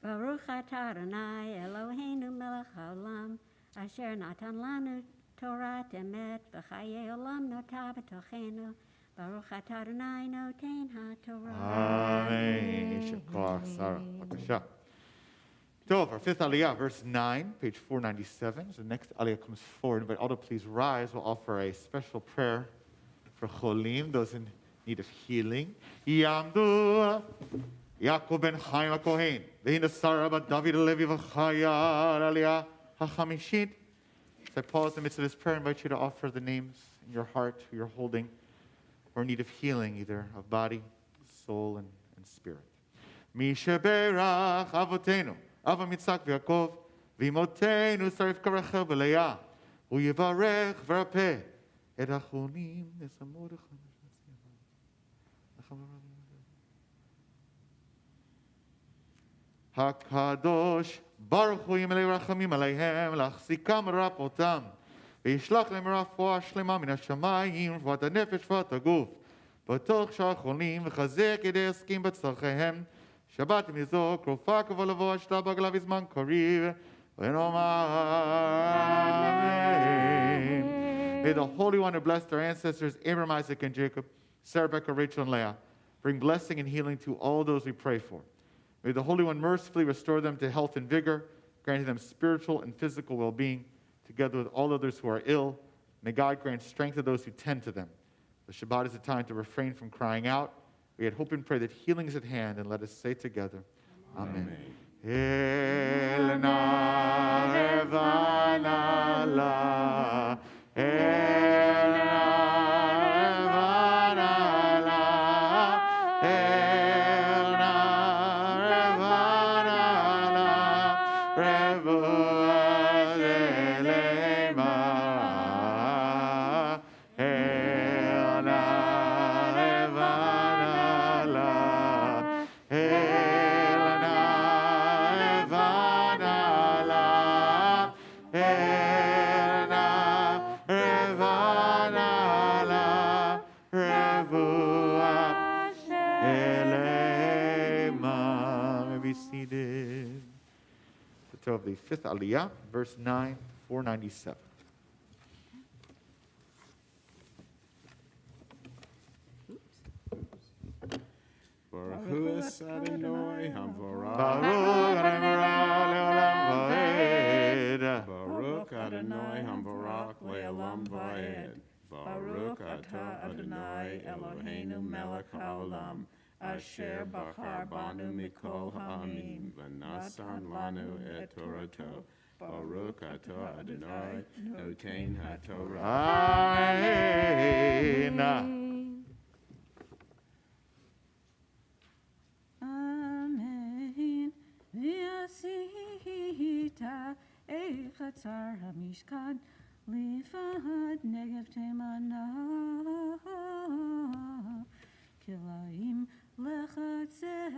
Speaker 3: Baruch atah Adonai Eloheinu melech haolam asher natan lanu Torah emet v'chayei olam notah b'tochenu. Baruch atah Adonai noten haTorah.
Speaker 1: Amen. Yishar koach, Sarah. B'kasha. Tov, our fifth aliyah, verse 9, page 497. So the next aliyah comes forward. Invite all to please rise. We'll offer a special prayer for cholim, those in need of healing. Yamdu Yaakov ben Chaim HaKohen, V'hina Sarah bat David Levi v'chaya aliyah ha'chamishit. As I pause in the midst of this prayer, I invite you to offer the names in your heart who you're holding or in need of healing, either of body, soul, and spirit. Misha berach avotenu, Avam Yitzhak v'Yaakov, v'imotenu Sarif Karachel v'Leah, u'yivarech v'rapeh, et hachonim nesamodech. HaKadosh, Baruch Hu Yimelei Rachamim Aleihem, Lachzikam Rapotam, וישלח להם רפואה שלמה מן השמיים, רפואת הנפש ורפואת הגוף, בתוך שאר החולים, וחזק ידי עסקים בצורכיהם, שבת מזוק, רופאה כבוא לבוא, השתה בגלה בזמן קריב, ונאמר Amen. May the Holy One who blessed our ancestors, Abraham, Isaac, and Jacob, Sarah, Rebecca, Rachel, and Leah, bring blessing and healing to all those we pray for. May the Holy One mercifully restore them to health and vigor, granting them spiritual and physical well-being, together with all others who are ill. May God grant strength to those who tend to them. The Shabbat is a time to refrain from crying out. We had hope and pray that healing is at hand, and let us say together, Amen. El na revana la, el na revana la, el na revana la, revuah zelema, el na revana la, el na revana la, el na revana la, revuah zelema. May be seated. The Torah of the fifth aliyah, verse 9, 497.
Speaker 7: Baruch Hu es Adonai Hamvorah.
Speaker 1: Baruch Adonai le'olam va'ed.
Speaker 7: Baruch Adonai Hamvorach le'olam va'ed. Baruch atah Adonai Eloheinu melech haolam, asher bachar banu mikol ha'amim, v'nasan lanu et Torato. Baruch atah Adonai noten haTorah.
Speaker 1: Amen.
Speaker 3: Amen. V'yasita echatzar hamishkan lifad negev temana kilayim lechatzer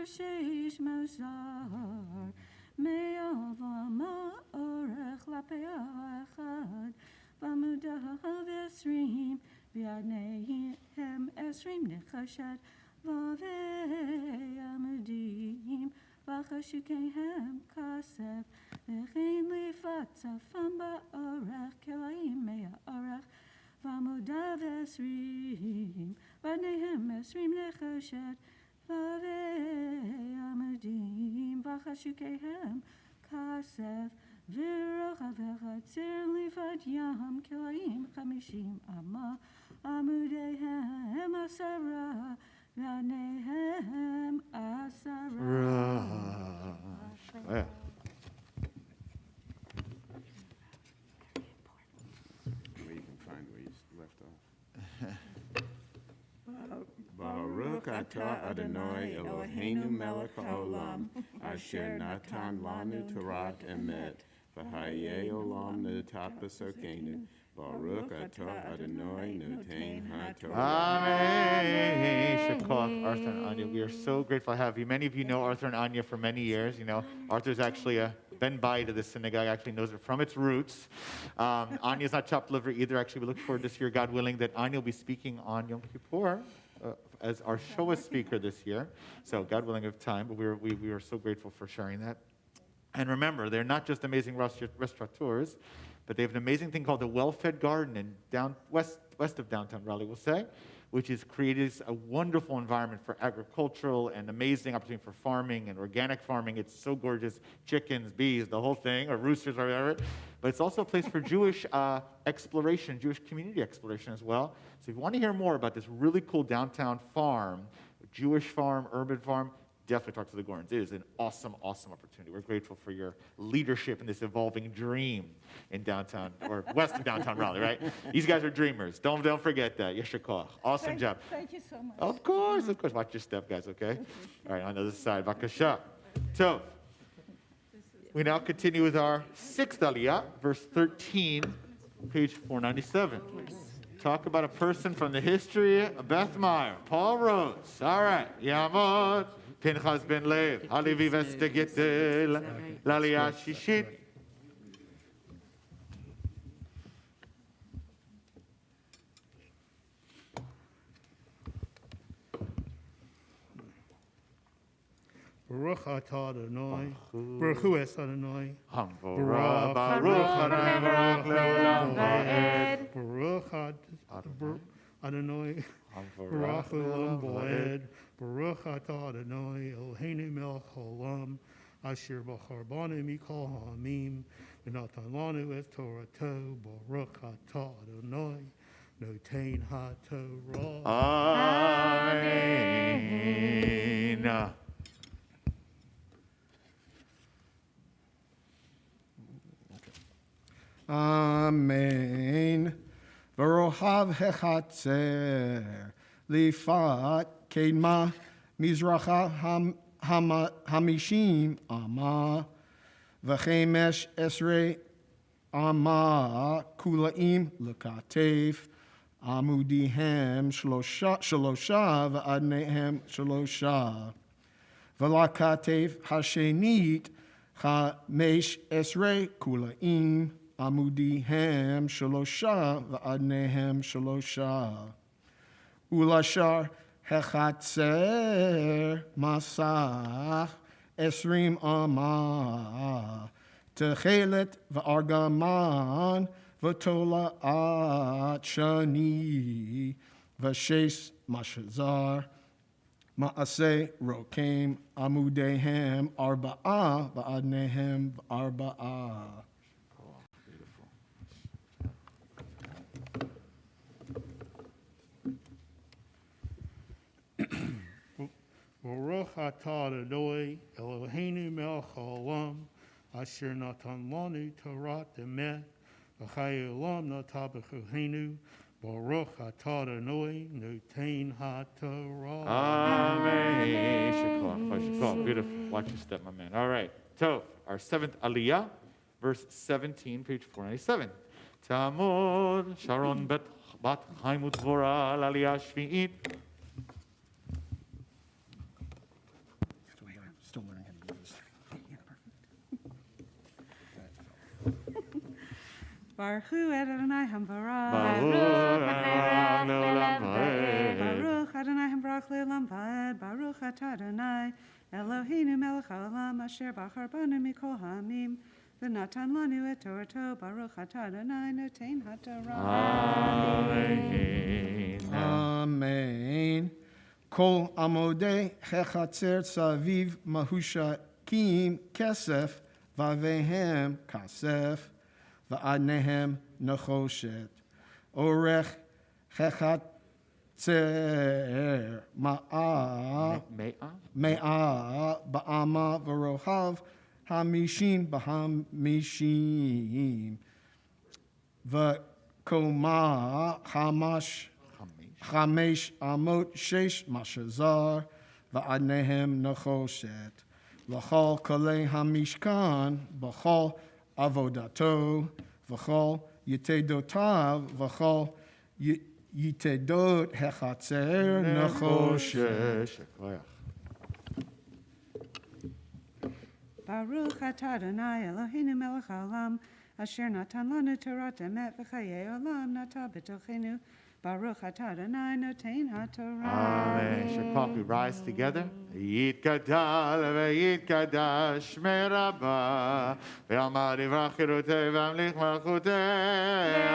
Speaker 3: sheish mozar me'avama orech lapeach Amudav Esrim, V'adnehem Esrim Nechashat, Vavei Amudim, V'chashukehem Kasef, V'chein Lifat Tzafam Ba'orach, Kelaim Mea Orach, V'amudav Esrim, V'adnehem Esrim Nechashat, Vavei Amudim, V'chashukehem Kasef, V'rocha v'chatzir lifat yam kilayim chamishim ama amudehem asara v'anehem asara.
Speaker 1: Yeah.
Speaker 7: Where you can find where you left off. Baruch atah Adonai Eloheinu melech haolam, asher natan lanu Torah emet, v'hayei olam netat b'sokenu. Baruch atah Adonai notein haTorah.
Speaker 1: Amen. Shakov, Arthur and Anya, we are so grateful to have you. Many of you know Arthur and Anya for many years. You know, Arthur's actually been by to this synagogue, actually knows it from its roots. Anya's not chopped liver either. Actually, we look forward this year, God willing, that Anya will be speaking on Yom Kippur as our Shoah speaker this year. So God willing of time, but we are so grateful for sharing that. And remember, they're not just amazing restaurateurs, but they have an amazing thing called the Well-Fed Garden in west of downtown Raleigh, we'll say, which has created a wonderful environment for agricultural and amazing opportunity for farming and organic farming. It's so gorgeous, chickens, bees, the whole thing, or roosters, or whatever. But it's also a place for Jewish exploration, Jewish community exploration as well. So if you want to hear more about this really cool downtown farm, Jewish farm, urban farm, definitely talk to the Gordons. It is an awesome, awesome opportunity. We're grateful for your leadership in this evolving dream in downtown, or west of downtown Raleigh, right? These guys are dreamers. Don't forget that. Yeshar koach. Awesome job.
Speaker 3: Thank you so much.
Speaker 1: Of course. Watch your step, guys, okay? All right, on the other side. Bakasha. So, we now continue with our sixth aliyah, verse 13, page 497. Talk about a person from the history of Beth Meyer, Paul Rose. All right. Yamod. Pinchas ben Lev, Halevi v'stegetel, l'aliyah shishit.
Speaker 6: Baruch atah Adonai, Baruch hu es Adonai,
Speaker 1: Hamvorah, Baruch Adonai, Baruch le'olam va'ed.
Speaker 6: Baruch Adonai, Baruch le'olam va'ed. Baruch atah Adonai Eloheinu melech haolam, asher bachar banu mikol ha'amim, v'natan lanu et Torato. Baruch atah Adonai notein haTorah.
Speaker 1: Amen.
Speaker 8: Amen. V'rohav hechatzer lifat kedma mizracha hamishim ama v'chemesh esrei ama kulaim lekatev amudihem shlosha v'adnehem shlosha v'lakatev hashenit chamesh esrei kulaim amudihem shlosha v'adnehem shlosha ulashar hechatzer masach esrim ama techelet v'argaman v'tola'at shani v'shes mashazar ma'aseh rokem amudehem arba'a v'adnehem arba'a.
Speaker 6: Baruch atah Adonai Eloheinu melech haolam, asher natan lanu Torah emet, v'chayei olam natah b'choheinu. Baruch atah Adonai notein haTorah.
Speaker 1: Amen. Shakov. Beautiful. Watch your step, my man. All right. So, our seventh aliyah, verse 17, page 497. Tamod Sharon bat Chaimut Dvorah aliyah shvi'it.
Speaker 8: Still learning how to do this.
Speaker 9: Baruch Hu Adonai Hamvarach.
Speaker 1: Baruch Adonai Le'olam Va'ed.
Speaker 9: Baruch Adonai Hamvarach Le'olam Va'ed. Baruch Atah Adonai Eloheinu melech haolam asher bachar banu mikol ha'amim v'natan lanu et Torato. Baruch Atah Adonai noten haTorah.
Speaker 1: Amen.
Speaker 8: Amen. Kol amodei hechatzer saviv mahushakim kesef vavehem kasef va'adnehem nechoshet. Orech hechatzer ma'ah me'ah ba'ama v'rohav hamishim b'hamishim v'koma hamash Chamesh amot shesh mashazar va'adnehem nechoshet l'chol kolei hamishkan b'chol avodato v'chol yitedotav v'chol yitedot hechatzer nechoshet.
Speaker 9: Baruch Atah Adonai Eloheinu melech haolam asher natan lanu Torat emet v'chayei olam nata b'tochenu. Baruch Atah Adonai noten haTorah.
Speaker 1: Amen. Shekach, we rise together. Yitkadal v'yitkadash shmei Rabbah v'yamad yivrach chirutei v'amlich malchutei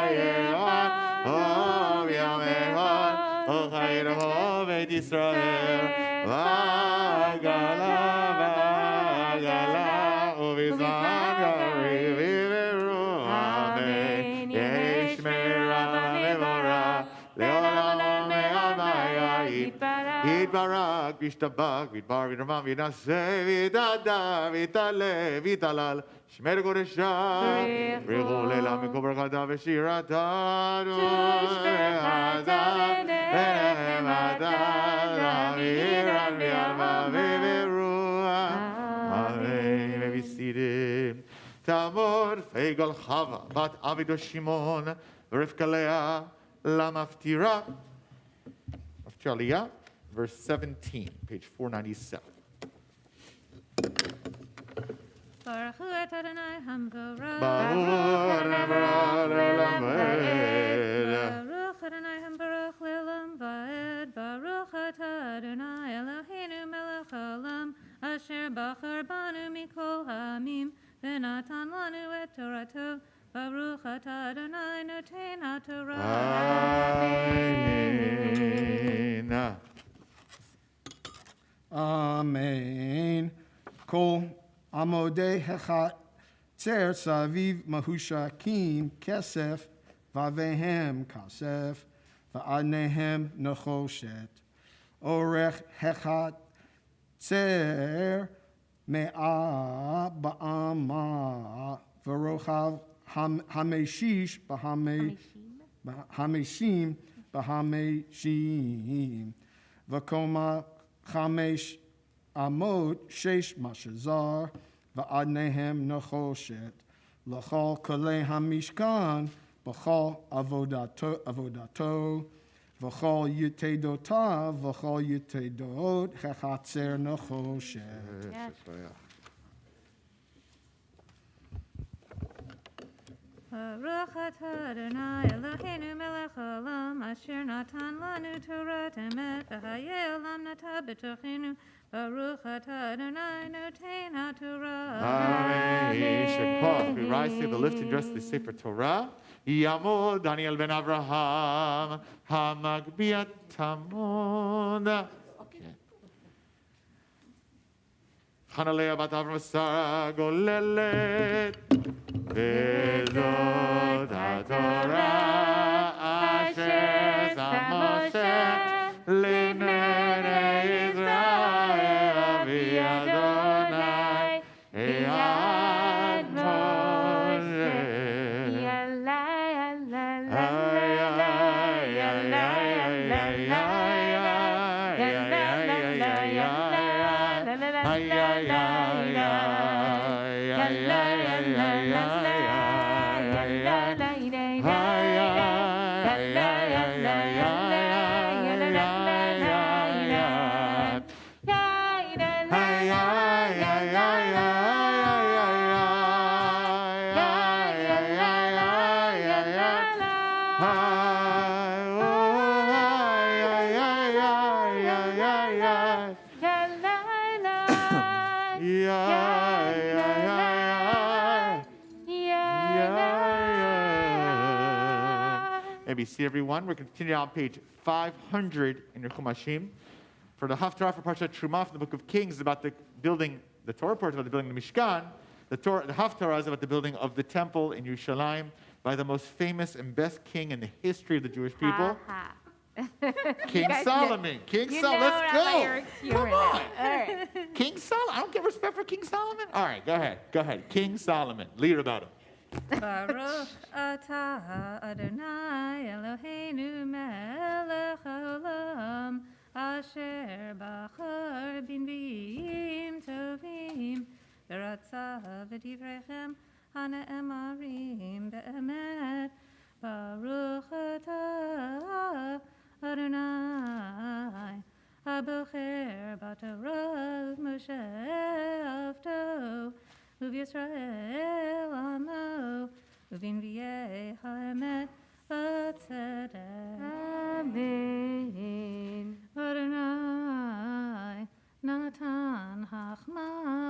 Speaker 1: Ayehod Hov Yamehod Ochayir Hov Et Yisrael V'agala Uvizman Yariv Yiveru Amen. Yesh me'Rabbah Yitbarak, Vishtabak, Vidbar, Vidramam, Vidaseh, Vidada, Vitale, Vitalal, Shmer Goresha, Regolela, Mikobrakada, Veshirata, Dushvehada, Behemada, Raviran, Vialma, Viverua. Amen. May be seated. Tamor, Fegal Chava, Bat Avido Shimon, Rivkalea, Lamaftira. Aliyah, verse 17, page 497.
Speaker 3: Baruch Hu et Adonai Hamvarach.
Speaker 1: Baruch Adonai Le'olam Va'ed.
Speaker 3: Baruch Adonai Hamvarach Le'olam Va'ed. Baruch Atah Adonai Eloheinu melech haolam asher bachar banu mikol ha'amim v'natan lanu et Torato. Baruch Atah Adonai noten haTorah.
Speaker 1: Amen.
Speaker 8: Amen. Kol amodei hechatzer saviv mahushakim kesef vavehem kasef va'adnehem nechoshet. Orech hechatzer me'ah ba'ama v'rochav hameshish hameshim b'hameshim v'koma chamesh amot shesh mashazar v'adnehem nechoshet l'chol kolei hamishkan b'chol avodato v'chol yitedotav v'chol yitedot hechatzer nechoshet.
Speaker 3: Baruch Atah Adonai Eloheinu melech haolam asher natan lanu Torah emet v'chayei olam nata b'tochenu. Baruch Atah Adonai noten haTorah.
Speaker 1: Amen. Shekach, we rise to the lifting dress of the Sefer Torah. Yamod Daniel ben Avraham Hamagbiat Tamon. Hanalea bat Avram Sarah Golelet Vezot HaTorah Asher Sam Moshe Livnei Israel Avi Adonai Eyad Moshe Hi, maybe see everyone. We're continuing on page 500 in your Chumashim. For the Haftarah for Parshat Trumah from the Book of Kings is about the building, the Torah part is about the building of the Mishkan. The Haftarah is about the building of the temple in Yerushalayim by the most famous and best king in the history of the Jewish people. King Solomon. King Solomon. Let's go. Come on.
Speaker 2: All right.
Speaker 1: King Solomon. I don't get respect for King Solomon. All right, go ahead. Go ahead. King Solomon. Lead about him.
Speaker 3: Baruch atah Adonai Eloheinu melech haolam asher bachar b'nviim tovim v'ratza v'divrechem hane'emarim be'emet Baruch atah Adonai Abocher b'Torah Moshe avto U'Yisrael amo U'Vinvi'ei ha'emet v'tzedek Amen Adonai Natan hachma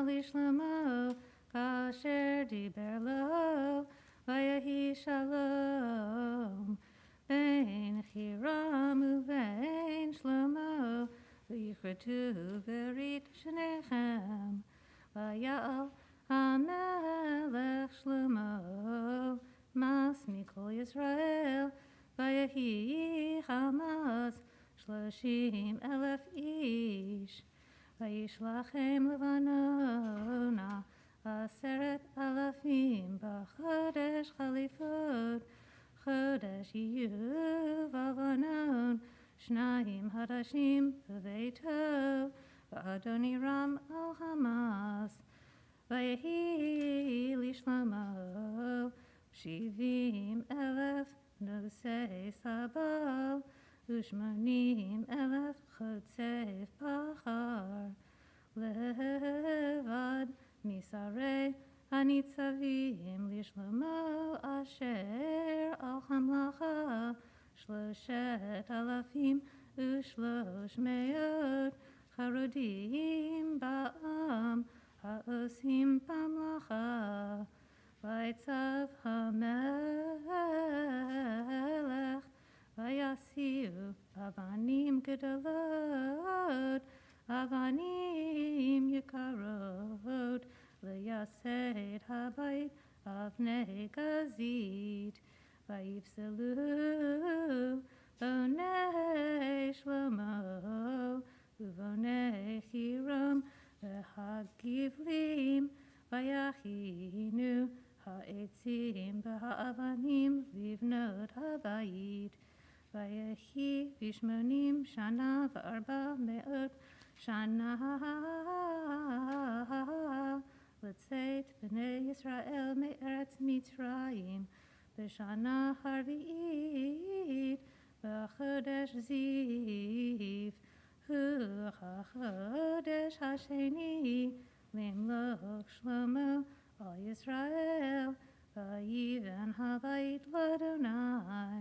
Speaker 3: lishlomo kasher diber lo Vayehi shalom Bein Hiram uvein Shlomo V'yichretu berit shnechem Vayal Hamelech Shlomo Mas Mikol Yisrael Vayehi Hamas 30,000 ish Vayishlachem Levanona 10,000 B'chodesh Chalifot Chodesh Yiyuv Avanon Shnayim Hadashim B'veito V'Adoniram Al Hamas Vayehi Lishlomo 70,000 Nosei Sabal U'Shmonim,000 Chotzei Pachar Levad Misarei Hanitzavim Lishlomo Asher Al Hamlacha 3,000 U'Shlosh Charodim Ba'am Ha'osim B'mlacha Vaytzav HaMelech Vayasiu Avanim Gedolot Avanim Yikarot Leyased Habayit Avnei Gazit Vayivselu Bonei Shlomo Uvonei Hiram V'hagivlim Vayachinu Ha'etzim B'ha'avanim Livnot Habayit Vayehi Vishmonim Shana V'arba Me'ot Shana L'tzeit B'nei Yisrael Me'eretz Mitzrayim B'shana Harvi'it B'chodesh Ziv Hu HaChodesh Hasheni Limloch Shlomo Al Yisrael Vayiven Habayit L'Adonai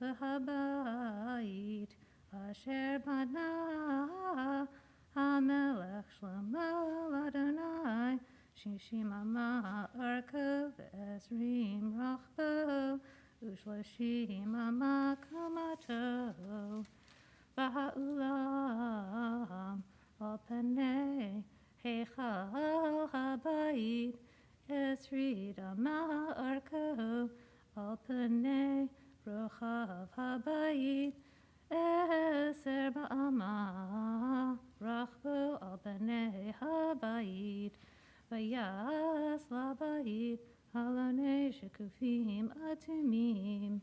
Speaker 3: L'Habayit Asher Bana HaMelech Shlomo L'Adonai Shishim Ama Arko V'Ezrim Rachbo U'Shloshim Ama Kamato V'Ha'ulam Al Panei Heichal Habayit Esrid Ama Arko Al Panei Rochav Habayit Eser Ba'ama Rachbo Al Panei Habayit Vayas Labayit Halonei Shekufim Atumim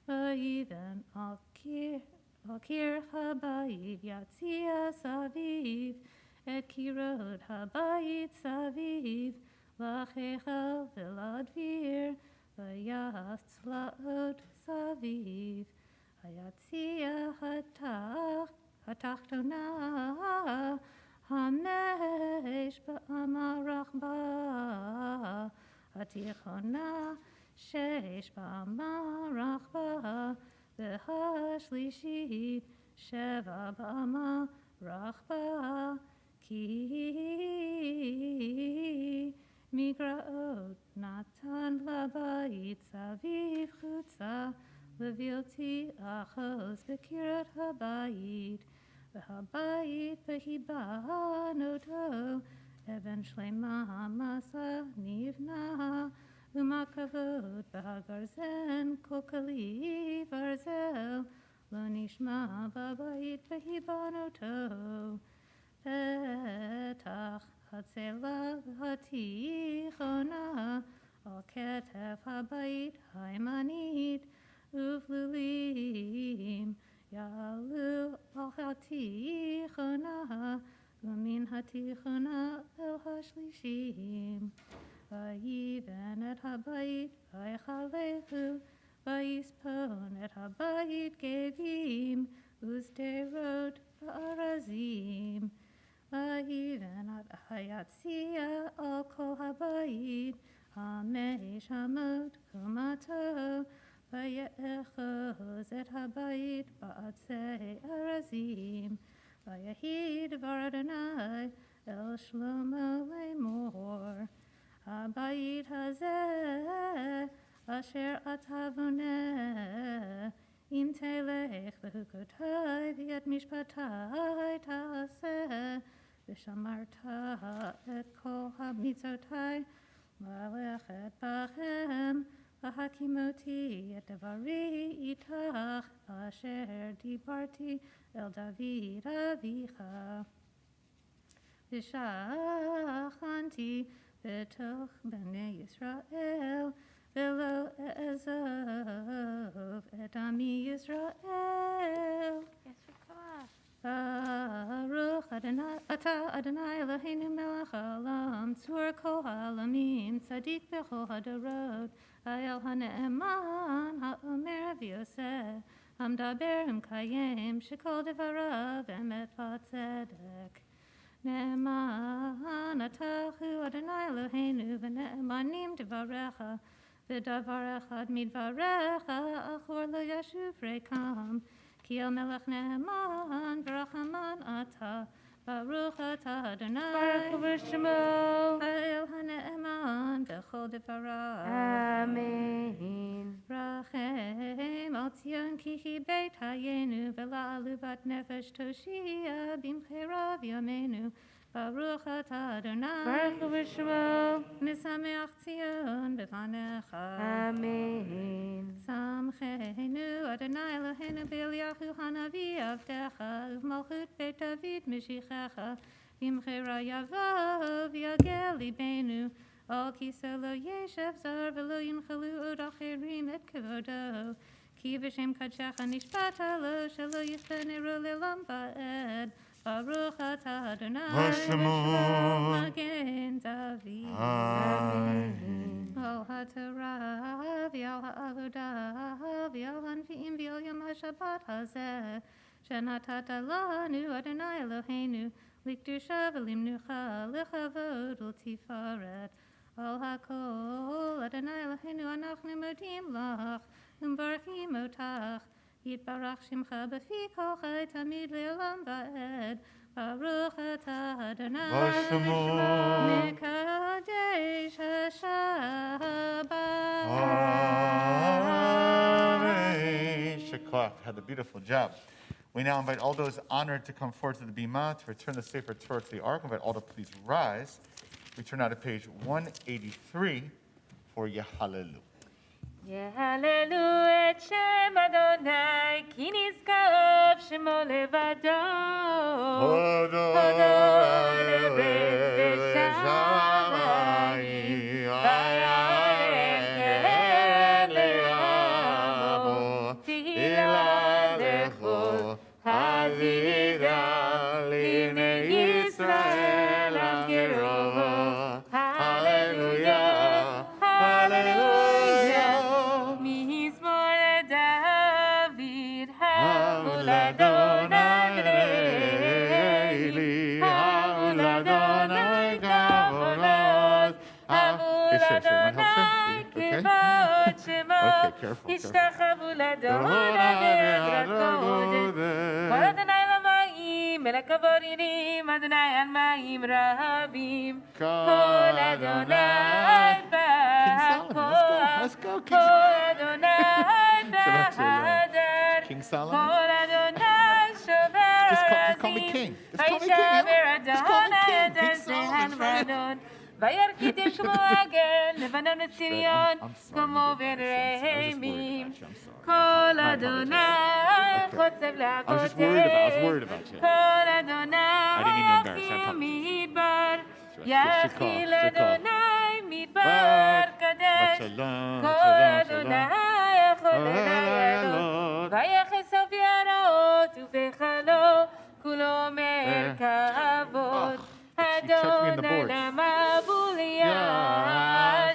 Speaker 3: Vayiven Al Kir Habayit Yatzia Saviv Et Kirot Habayit Saviv Lachechal V'Ladvir Vayas Tzlaot Saviv Hayatzia Hatachtona Hamesh Ba'ama Rachba Hatichona Shesh Ba'ama Rachba V'Hashlishit Sheva Ba'ama Rachba Ki Migraot Natan Labayit Saviv Chutza Levilti achos bekirat habayit, v'habayit behibanoto, even shlema masa nivna, umakavod b'hagarzen kokali varzel, lo nishma babayit behibanoto, petach hatzela hatichona, al ketef habayit haimanit, uvlulim yalu al hatichona, umin hatichona el hashlishim. Vayiven et habayit vaychalechu, vayispon et habayit gevim, uzderot v'arazim. Vayiven et hayatzia al kol habayit, hamesh hamot kumato, vaye'echoz et habayit ba'atzei arazim, vayahid var Adonai el Shlomo lemor. Habayit hazeh asher atavoneh, im telech v'hukotai v'yet mishpatai ta'aseh, v'shamarta et kol ha'mitzotai, v'alechet bachem, v'hakimoti et devari itach, asher dibarti el David avicha. V'shachanti betoch b'nei Yisrael, v'lo e'ezov et ami Yisrael.
Speaker 2: Yes, Rukah.
Speaker 3: Baruch Adonai, Ata Adonai Eloheinu melech haolam, tzur kol ha'alamim, tzadik b'chol hadorot, ha'el ha'ne'eman, ha'omer v'yoseh, hamdaber imkayem, shekol devarav emet v'tzedek. Ne'eman atachu Adonai Eloheinu, v'ne'emanim devarecha, v'davar echad midvarecha, achor lo yashuv rekam, ki el melech ne'eman, v'rachaman ata, baruch ata Adonai,
Speaker 2: Baruch v'shmo.
Speaker 3: ha'el ha'ne'eman, v'chol devarav.
Speaker 2: Amen.
Speaker 3: Rachem al Tzion ki hi beit hayenu, v'la'alu bat nefesh toshia, b'mchera v'yamenu, baruch ata Adonai,
Speaker 2: Baruch v'shmo.
Speaker 3: nisameach Tzion b'fanecha.
Speaker 2: Amen.
Speaker 3: Samchenu Adonai Eloheinu b'Eliyahu hanavi avdecha, u'malchut beit David mishichecha, v'mchera yavo v'yagel libenu, al kiso lo yeshev zar v'lo yinchalu od acherim et kevodo, ki v'shem kadshecha nishbata lo shelo yichtenero le'olam va'ed, baruch ata Adonai
Speaker 1: V'shemo.
Speaker 3: Magen David.
Speaker 1: Amen.
Speaker 3: Al ha'torah v'al ha'avoda v'al hanvi'im v'al yom ha'shabbat hazeh, shenatata lanu Adonai Eloheinu, likdusha v'limnucha lechavod u'tifaret. Al hakol Adonai Eloheinu anachnu modim lach, umbarchim otach, yitbarach shimcha b'fi kol chai tamid le'olam va'ed, baruch ata Adonai
Speaker 1: V'shemo.
Speaker 3: mekadesh ha'shabbat.
Speaker 1: Amen. Shekach had a beautiful job. We now invite all those honored to come forward to the bima to return the Sefer Torah to the Ark. We invite all to please rise. We turn now to page 183 for Yehalelu.
Speaker 2: יהללו את שם אדוני, כי נשגב שמו לבדו. הודו לארץ ושמיים, ויעל לעמו, תהילה לכל חסידיו, לבני ישראל המגרו. הללויה, הללויה. מזמור לדוד, המול אדוני לי, המול אדוני כבוד, המול אדוני כבוד שמו, השתחוו לאדוני בעזרת קודש. כל אדוני למים, אל הכבוד ירים, אדוני על מים רבים. כל אדוני בהכל, כל אדוני בהכל. Adar.
Speaker 1: King Solomon.
Speaker 2: Kol Adonai shover
Speaker 1: Just call me
Speaker 2: azim.
Speaker 1: king. Just call me king,
Speaker 2: Vaishaver
Speaker 1: Ellen. Just call me
Speaker 2: Adonai
Speaker 1: king. King
Speaker 2: Adar
Speaker 1: Solomon.
Speaker 2: Zehan Vanon. Vayarkitim como Ager, Lebanon et Sirion, como Vedrehemim. Kol Adonai chotzev
Speaker 1: I was just worried about. I was worried
Speaker 2: lakotev.
Speaker 1: about you.
Speaker 2: Kol Adonai
Speaker 1: I didn't mean to embarrass you. I
Speaker 2: achim
Speaker 1: apologize.
Speaker 2: midbar.
Speaker 1: Right.
Speaker 2: Yachil
Speaker 1: Shikah.
Speaker 2: Adonai midbar kadesh.
Speaker 1: Shalom,
Speaker 2: Kol
Speaker 1: shalom, shalom.
Speaker 2: Adonai echol elayelot. Vayachesov yarot uvechalo kulo mer kavod.
Speaker 1: She checked me in the boards.
Speaker 2: Adonai lamabuliya.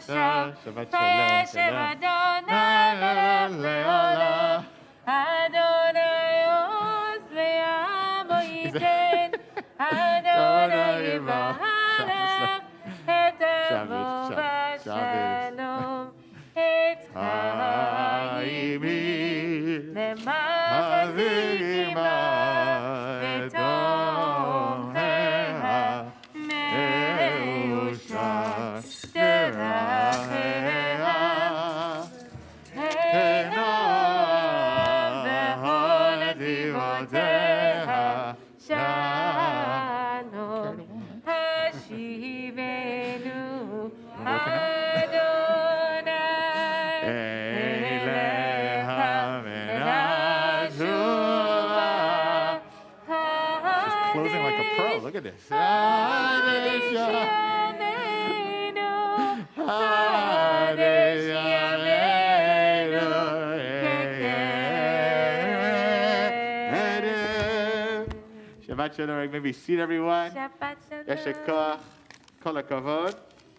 Speaker 1: Shabbat
Speaker 2: Vayeshev
Speaker 1: shalom.
Speaker 2: Adonai leolam. Adonai oz le'amo yiten. Adonai yivarach et avo v'shalom. Et chaimi lemachzikima v'toheha me'ushar terachea. Shalom, Hashivenu Adonai Elecha Menashuvah.
Speaker 1: She's closing like a pro. Look at this.
Speaker 2: Hadesh Yameinu, Hadesh Yameinu,
Speaker 1: Shabbat Shalom. Maybe seat everyone.
Speaker 2: Shabbat Shalom.
Speaker 1: Yeshekach, kol hakavod.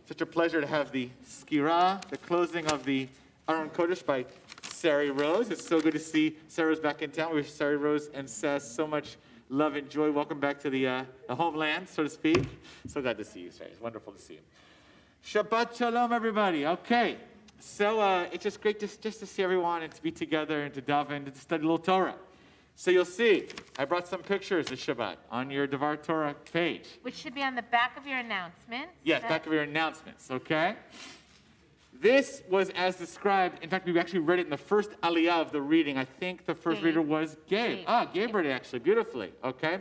Speaker 1: Such a pleasure to have the skira, the closing of the Aron Kodesh by Sari Rose. It's so good to see Sarah Rose back in town. We wish Sari Rose and Sess so much love and joy. Welcome back to the homeland, so to speak. So glad to see you, Sari. It's wonderful to see you. Shabbat Shalom, everybody. Okay, so it's just great just to see everyone and to be together and to daven and to study a little Torah. So you'll see, I brought some pictures of Shabbat on your Devar Torah page.
Speaker 2: Which should be on the back of your announcements.
Speaker 1: Yes, back of your announcements, okay? This was as described. In fact, we actually read it in the first aliyah of the reading. I think the first reader was Gabe. Gabe read it actually beautifully, okay?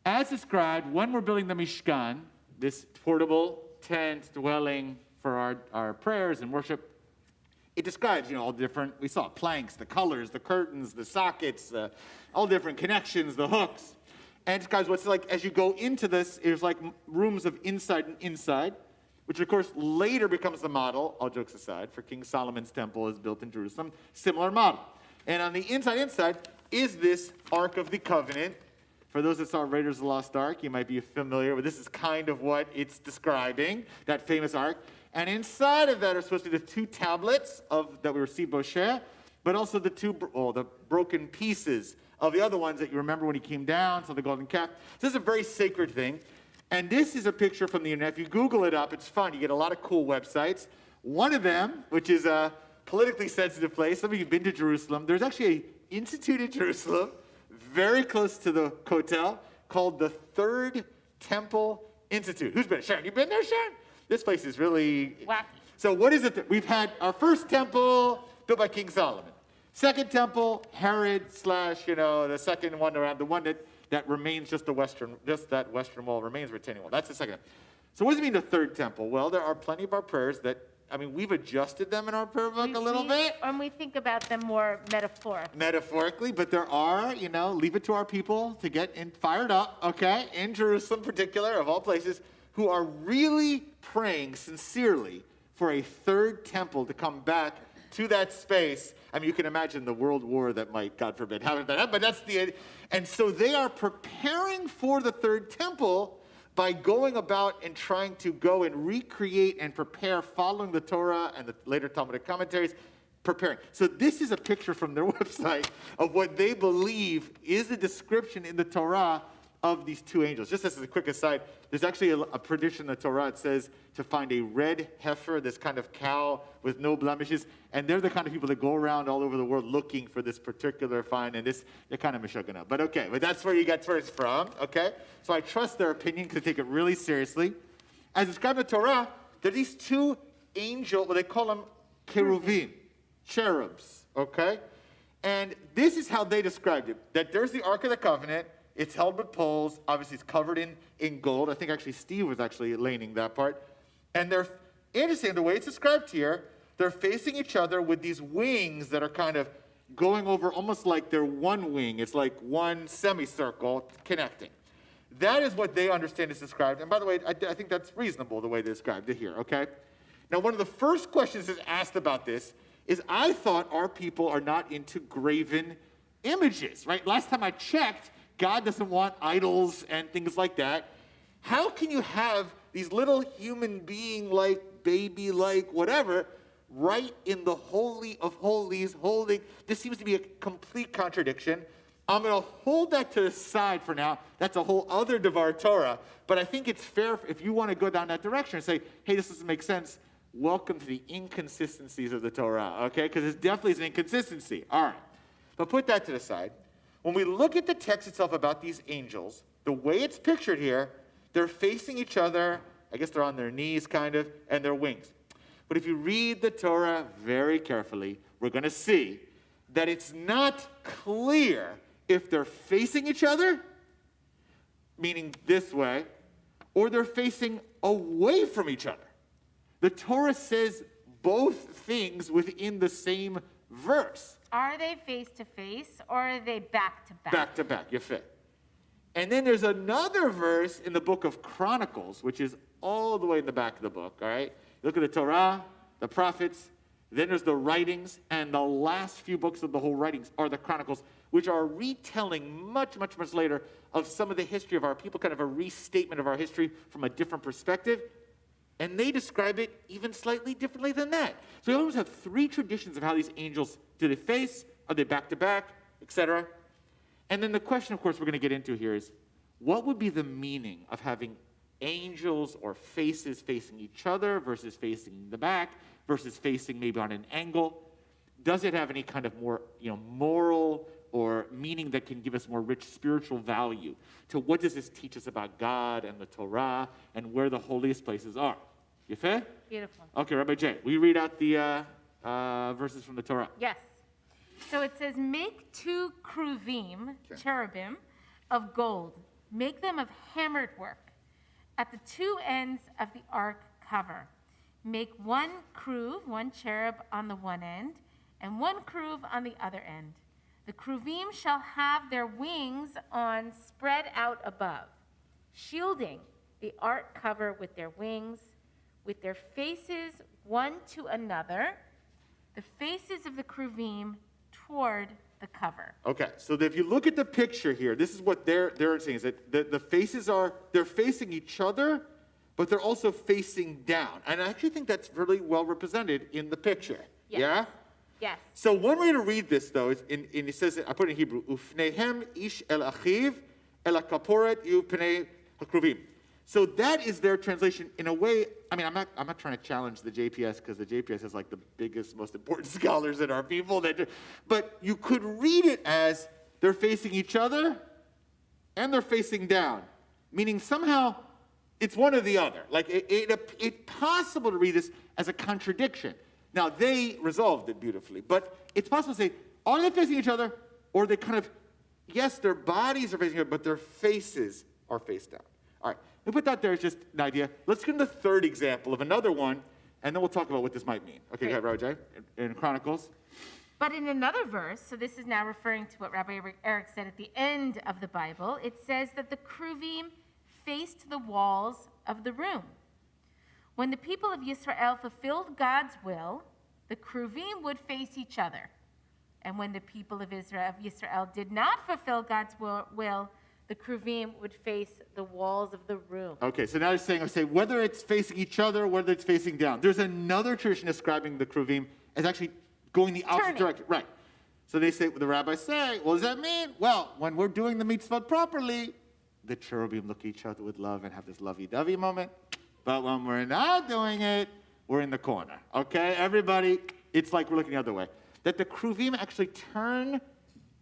Speaker 1: As described, when we're building the Mishkan, this portable tent dwelling for our prayers and worship, it describes, all the different, we saw planks, the colors, the curtains, the sockets, all different connections, the hooks. And it describes what's like, as you go into this, there's like rooms of inside and inside, which of course later becomes the model, all jokes aside, for King Solomon's temple is built in Jerusalem, similar model. And on the inside is this Ark of the Covenant. For those that saw Raiders of the Lost Ark, you might be familiar with this is kind of what it's describing, that famous Ark. And inside of that are supposed to be the two tablets that we received Moshe, but also the broken pieces of the other ones that you remember when he came down, so the golden calf. This is a very sacred thing. And this is a picture from the internet. If you Google it up, it's fun. You get a lot of cool websites. One of them, which is a politically sensitive place, some of you have been to Jerusalem. There's actually an institute in Jerusalem, very close to the Kotel, called the Third Temple Institute. Who's been? Sharon, you been there, Sharon? This place is really
Speaker 2: wacky.
Speaker 1: So what is it? We've had our first temple built by King Solomon. Second temple, Herod / the second one around, the one that remains just that western wall remains retaining wall. That's the second. So what does it mean the third temple? Well, there are plenty of our prayers that, we've adjusted them in our prayer book a little bit.
Speaker 2: When we think about them more
Speaker 1: Metaphorically, but there are, leave it to our people to get fired up, okay, in Jerusalem in particular, of all places, who are really praying sincerely for a third temple to come back to that space. You can imagine the world war that might, God forbid, happen, but that's the, and so they are preparing for the third temple by going about and trying to go and recreate and prepare, following the Torah and the later Talmudic commentaries, preparing. So this is a picture from their website of what they believe is the description in the Torah of these two angels. Just as a quick aside, there's actually a tradition in the Torah. It says to find a red heifer, this kind of cow with no blemishes, and they're the kind of people that go around all over the world looking for this particular find, and they're kind of mishugana. But that's where you get where it's from, okay? So I trust their opinion because they take it really seriously. As described in the Torah, there are these two angels, they call them cherubim, cherubs, okay? And this is how they described it, that there's the Ark of the Covenant. It's held with poles. Obviously, it's covered in gold. I think actually Steve was actually laning that part. And they're interesting, the way it's described here, they're facing each other with these wings that are kind of going over almost like they're one wing. It's like one semicircle connecting. That is what they understand is described. And by the way, I think that's reasonable the way they described it here, okay? Now, one of the first questions that's asked about this is I thought our people are not into graven images, right? Last time I checked, God doesn't want idols and things like that. How can you have these little human being-like, baby-like, whatever, right in the Holy of Holies, holding? This seems to be a complete contradiction. I'm going to hold that to the side for now. That's a whole other Devar Torah. But I think it's fair if you want to go down that direction and say, hey, this doesn't make sense. Welcome to the inconsistencies of the Torah, okay? Because it definitely is an inconsistency. All right. But put that to the side. When we look at the text itself about these angels, the way it's pictured here, they're facing each other. I guess they're on their knees, kind of, and their wings. But if you read the Torah very carefully, we're going to see that it's not clear if they're facing each other, meaning this way, or they're facing away from each other. The Torah says both things within the same verse.
Speaker 2: Are they face to face or are they back to back?
Speaker 1: Back to back, you fit. And then there's another verse in the book of Chronicles, which is all the way in the back of the book, all right? Look at the Torah, the prophets, then there's the writings, and the last few books of the whole writings are the Chronicles, which are retelling much, much, much later of some of the history of our people, kind of a restatement of our history from a different perspective. And they describe it even slightly differently than that. So we always have three traditions of how these angels, do they face, are they back to back, etc. And then the question, of course, we're going to get into here is, what would be the meaning of having angels or faces facing each other versus facing the back versus facing maybe on an angle? Does it have any kind of more, moral or meaning that can give us more rich spiritual value to what does this teach us about God and the Torah and where the holiest places are? You fair?
Speaker 2: Beautiful.
Speaker 1: Okay, Rabbi Jay, will you read out the verses from the Torah?
Speaker 2: Yes. So it says, make 2 kruvim, cherubim, of gold. Make them of hammered work at the 2 ends of the ark cover. Make 1 kruv, 1 cherub on the one end, and 1 kruv on the other end. The kruvim shall have their wings on spread out above, shielding the ark cover with their wings, with their faces one to another, the faces of the kruvim toward the cover.
Speaker 1: Okay, so if you look at the picture here, this is what they're saying, is that the faces they're facing each other, but they're also facing down. And I actually think that's really well represented in the picture.
Speaker 2: Yes.
Speaker 1: Yeah?
Speaker 2: Yes.
Speaker 1: So one way to read this, though, is it says, I put it in Hebrew, Ufnehem ish el achiv el akaporet upnei hakruvim. So that is their translation in a way. I mean, I'm not trying to challenge the JPS because the JPS is like the biggest, most important scholars in our people. But you could read it as they're facing each other and they're facing down, meaning somehow it's one or the other. Like it's possible to read this as a contradiction. Now, they resolved it beautifully, but it's possible to say, are they facing each other, or they kind of, yes, their bodies are facing each other, but their faces are face down. All right, we put that there as just an idea. Let's get to the third example of another one, and then we'll talk about what this might mean. Okay, go ahead, Rabbi Jay, in Chronicles.
Speaker 2: But in another verse, so this is now referring to what Rabbi Eric said at the end of the Bible, it says that the kruvim faced the walls of the room. When the people of Israel fulfilled God's will, the kruvim would face each other. And when the people of Israel did not fulfill God's will, the kruvim would face the walls of the room.
Speaker 1: Okay, so now you're saying, whether it's facing each other, whether it's facing down. There's another tradition describing the kruvim as actually going the opposite direction. Right. So they say, the rabbis say, what does that mean? Well, when we're doing the mitzvot properly, the cherubim look at each other with love and have this lovey-dovey moment. But when we're not doing it, we're in the corner. Okay, everybody, it's like we're looking the other way. That the kruvim actually turn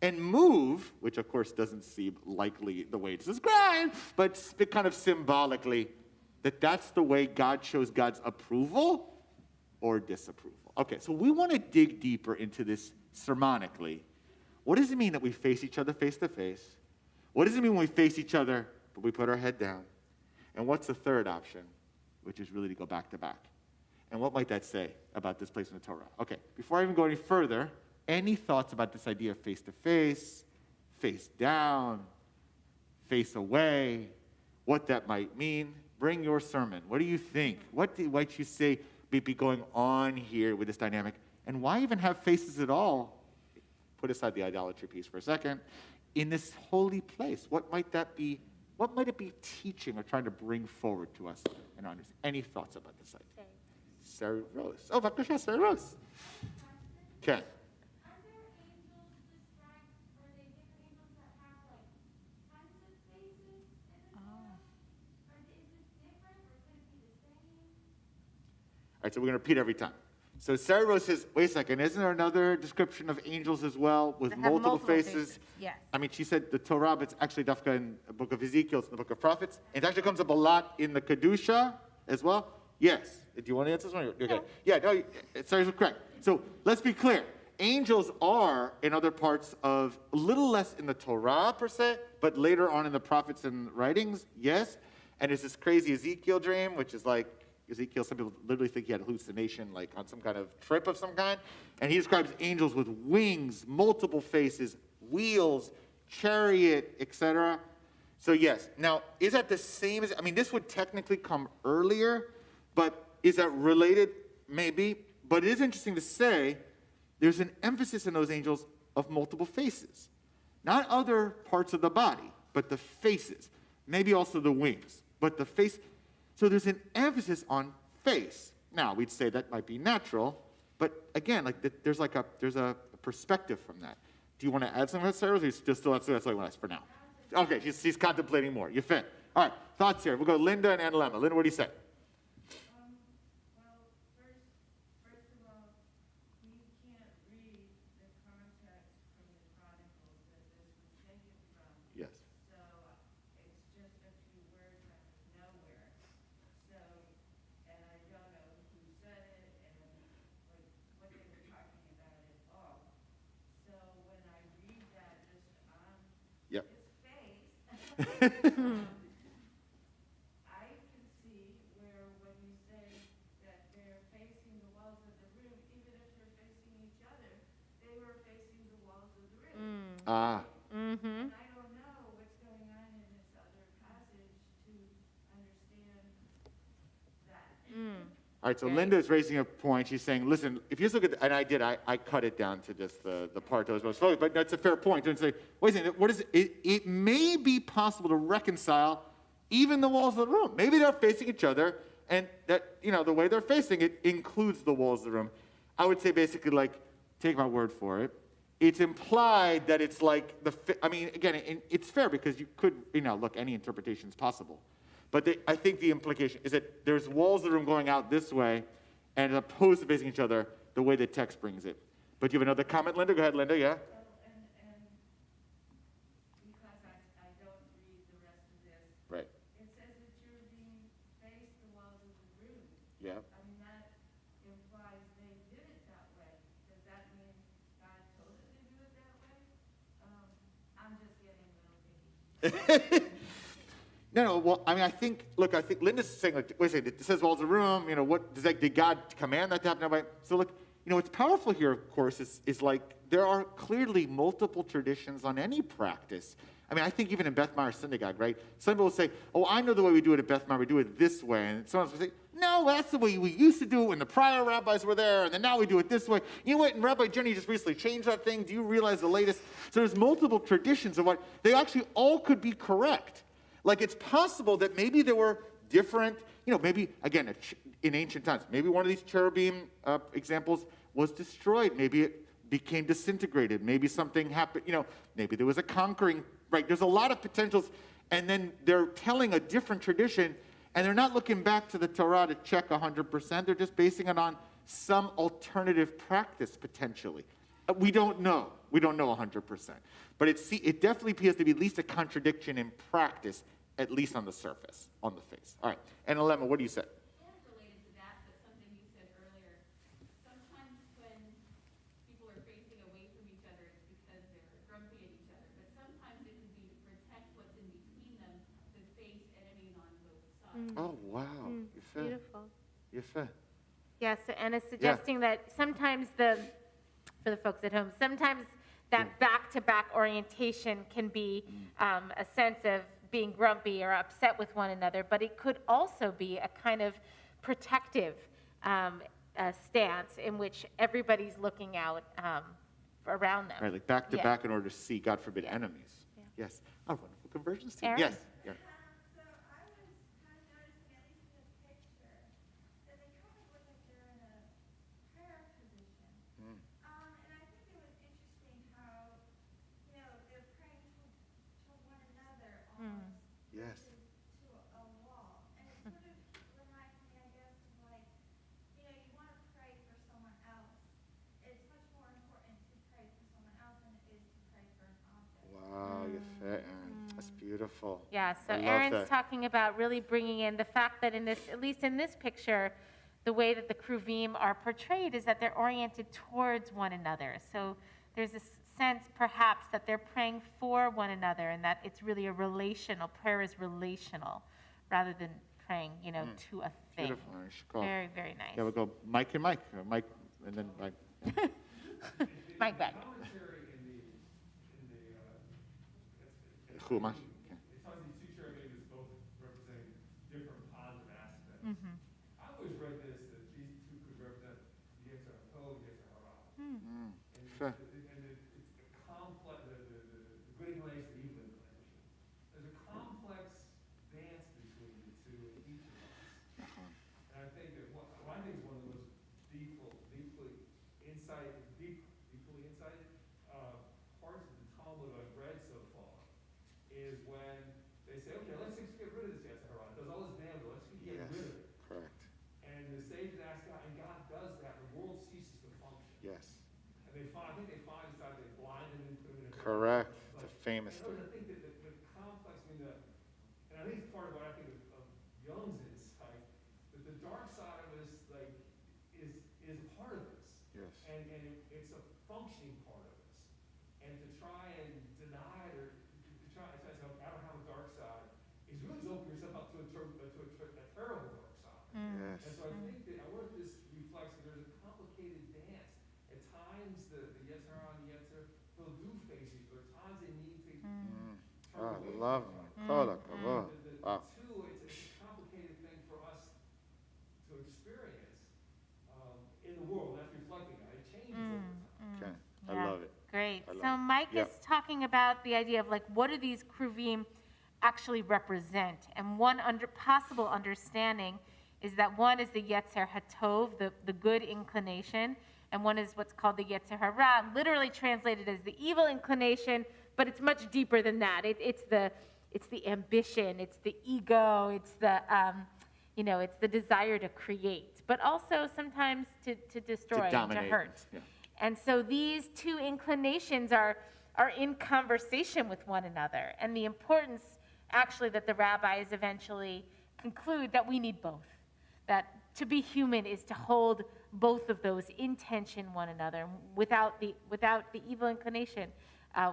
Speaker 1: and move, which of course doesn't seem likely the way it's described, but kind of symbolically, that's the way God shows God's approval or disapproval. Okay, so we want to dig deeper into this sermonically What does it mean that we face each other face to face? What does it mean when we face each other, but we put our head down? And what's the third option, which is really to go back to back? And what might that say about this place in the Torah? Okay, before I even go any further, any thoughts about this idea of face to face, face down, face away, what that might mean? Bring your sermon. What do you think? What might you say be going on here with this dynamic? And why even have faces at all? Put aside the idolatry piece for a second. In this holy place, what might that be? What might it be teaching or trying to bring forward to us in our understanding? Any thoughts about this idea? Sarah Rose. Oh, Bakasha, Sarah Rose. Okay. All right, so we're going to repeat every time. So Sarah Rose says, wait a second, isn't there another description of angels as well with multiple faces?
Speaker 2: Yes.
Speaker 1: I mean, she said the Torah, but it's actually Dafka in the book of Ezekiel, it's in the book of prophets. It actually comes up a lot in the Kedusha as well. Yes. Do you want to answer this one? Okay.
Speaker 2: No.
Speaker 1: Yeah, no, Sarah's correct. So let's be clear. Angels are in other parts of, a little less in the Torah per se, but later on in the prophets and writings, yes. And there's this crazy Ezekiel dream, which is like, Ezekiel, some people literally think he had a hallucination, like on some kind of trip of some kind. And he describes angels with wings, multiple faces, wheels, chariot, etc. So yes. Now, is that the same as, I mean, this would technically come earlier, but is that related? Maybe. But it is interesting to say there's an emphasis in those angels of multiple faces. Not other parts of the body, but the faces. Maybe also the wings, but the face. So there's an emphasis on face. Now, we'd say that might be natural, but again, like there's a perspective from that. Do you want to add something to that, Sarah? Or you still that's what I want to ask for now. Okay, she's contemplating more. You fit. All right, thoughts here. We'll go Linda and Annalema. Linda, what do you say?
Speaker 10: I can see where when you say that they're facing the walls of the room, even if they're facing each other, they were facing the walls of the room. And I don't know what's going on in this other passage to understand that.
Speaker 1: All right, so Linda is raising a point. She's saying, listen, if you just look at, I cut it down to just the part that was most focused, but that's a fair point. Don't say, wait a second, what is it? It may be possible to reconcile even the walls of the room. Maybe they're facing each other, and that, the way they're facing it includes the walls of the room. I would say basically, like, take my word for it. It's implied that it's like again, it's fair because you could, look, any interpretation is possible. But I think the implication is that there's walls of the room going out this way, and as opposed to facing each other, the way the text brings it. But you have another comment, Linda? Go ahead, Linda, yeah?
Speaker 10: And because I don't read the rest of this,
Speaker 1: right.
Speaker 10: It says that you're being faced the walls of the room.
Speaker 1: Yeah.
Speaker 10: I mean, that implies they did it that way. Does that mean God told them to do it that way? I'm just getting a little picky.
Speaker 1: No, well, I mean, I think Linda's saying, like, wait a second, it says walls of the room, did God command that to happen that way? So, look, what's powerful here, of course, is like, there are clearly multiple traditions on any practice. I mean, I think even in Beth Meyer Synagogue, right? Some people will say, oh, I know the way we do it at Beth Meyer, we do it this way. And someone will say, no, that's the way we used to do it when the prior rabbis were there, and then now we do it this way. You know what, and Rabbi Jenny just recently changed that thing. Do you realize the latest? So there's multiple traditions of what, they actually all could be correct. Like, it's possible that maybe there were different, maybe, again, in ancient times, maybe one of these cherubim examples was destroyed. Maybe it became disintegrated. Maybe something happened, maybe there was a conquering, right? There's a lot of potentials, and then they're telling a different tradition, and they're not looking back to the Torah to check 100%. They're just basing it on some alternative practice, potentially. We don't know. We don't know 100%. But it definitely appears to be at least a contradiction in practice, at least on the surface, on the face. All right. And Alema, what do you say?
Speaker 11: Sort of related to that, but something you said earlier. Sometimes when people are facing away from each other, it's because they're
Speaker 1: Oh, wow. Yefeh.
Speaker 2: Beautiful.
Speaker 1: Yefeh.
Speaker 2: Yeah, so Anna's suggesting that sometimes for the folks at home, sometimes that back-to-back orientation can be a sense of being grumpy or upset with one another, but it could also be a kind of protective stance in which everybody's looking out around them.
Speaker 1: Right, like back to back in order to see, God forbid, enemies. Yes. Oh, wonderful conversions team.
Speaker 2: Aaron?
Speaker 1: Yes. Yeah.
Speaker 10: So I was kind of noticing, at least in this picture, that they kind of look like they're in a prayer position. And I think it was interesting how, they're praying to one another almost.
Speaker 1: Yes.
Speaker 10: To a wall. And it sort of reminds me, I guess, of like, you want to pray for someone else. It's much more important to pray for someone else than it is to pray for an object.
Speaker 1: Wow, Yefeh, Aaron. That's beautiful.
Speaker 2: Yeah, so
Speaker 1: I love
Speaker 2: Aaron's
Speaker 1: that.
Speaker 2: talking about really bringing in the fact that in this, at least in this picture, the way that the Kruvim are portrayed is that they're oriented towards one another. So there's this sense perhaps that they're praying for one another and that it's really a relational, prayer is relational rather than praying, to a thing.
Speaker 1: Beautiful, Aaron. Shkol.
Speaker 2: Very, very nice.
Speaker 1: Yeah, we'll go Mike and Mike. Mike, and then Mike.
Speaker 2: Mike back.
Speaker 1: Chumash.
Speaker 12: It tells you two cherubims as both representing different positive aspects. I always read this, that these two could represent Yetzer Tov, Yetzer Hara.
Speaker 1: Sure.
Speaker 12: And it's a complex, the good inclination, the evil inclination. There's a complex dance between the two in each of us. And I think that what I think is one of the most deeply insighted parts of the Talmud I've read so far is when they say, okay, let's just get rid of this Yetzer Hara. It does all this damage, let's get rid of it.
Speaker 1: Correct.
Speaker 12: And the sages ask God, and God does that. The world ceases to function.
Speaker 1: Yes.
Speaker 12: And I think they finally decided they blind him and put him in a
Speaker 1: Correct.
Speaker 12: But
Speaker 1: It's a famous
Speaker 12: I
Speaker 1: story.
Speaker 12: think that the complex, and I think it's part of what I think of Jung's insight, that the dark side of us, is part of us.
Speaker 1: Yes.
Speaker 12: And it's a functioning part of us. And to try and deny it or to try to say, I don't have a dark side, is really just opening yourself up to a terrible dark side.
Speaker 1: Yes.
Speaker 12: And so I think that I wonder if this reflects that there's a complicated dance. At times, the Yetzer Hara and the Yetzer, they'll do face each other. At times, they need to turn
Speaker 1: Oh,
Speaker 12: away
Speaker 1: love
Speaker 12: from
Speaker 1: him.
Speaker 12: each other.
Speaker 1: Kol hakavod.
Speaker 12: The
Speaker 1: Wow.
Speaker 12: two, it's a complicated thing for us to experience in the world. That's reflecting on it. It changes over time.
Speaker 1: Okay.
Speaker 2: Yeah.
Speaker 1: I love it.
Speaker 2: Great.
Speaker 1: I love
Speaker 2: So
Speaker 1: it.
Speaker 2: Mike
Speaker 1: Yep.
Speaker 2: is talking about the idea of what do these Kruvim actually represent? And one possible understanding is that one is the Yetzer HaTov, the good inclination, and one is what's called the Yetzer Hara, literally translated as the evil inclination, but it's much deeper than that. It's the ambition, it's the ego, it's the desire to create, but also sometimes to destroy, and to
Speaker 1: dominate.
Speaker 2: hurt.
Speaker 1: Yeah.
Speaker 2: And so these two inclinations are in conversation with one another. And the importance, actually, that the rabbis eventually conclude that we need both. That to be human is to hold both of those in tension one another. Without the evil inclination,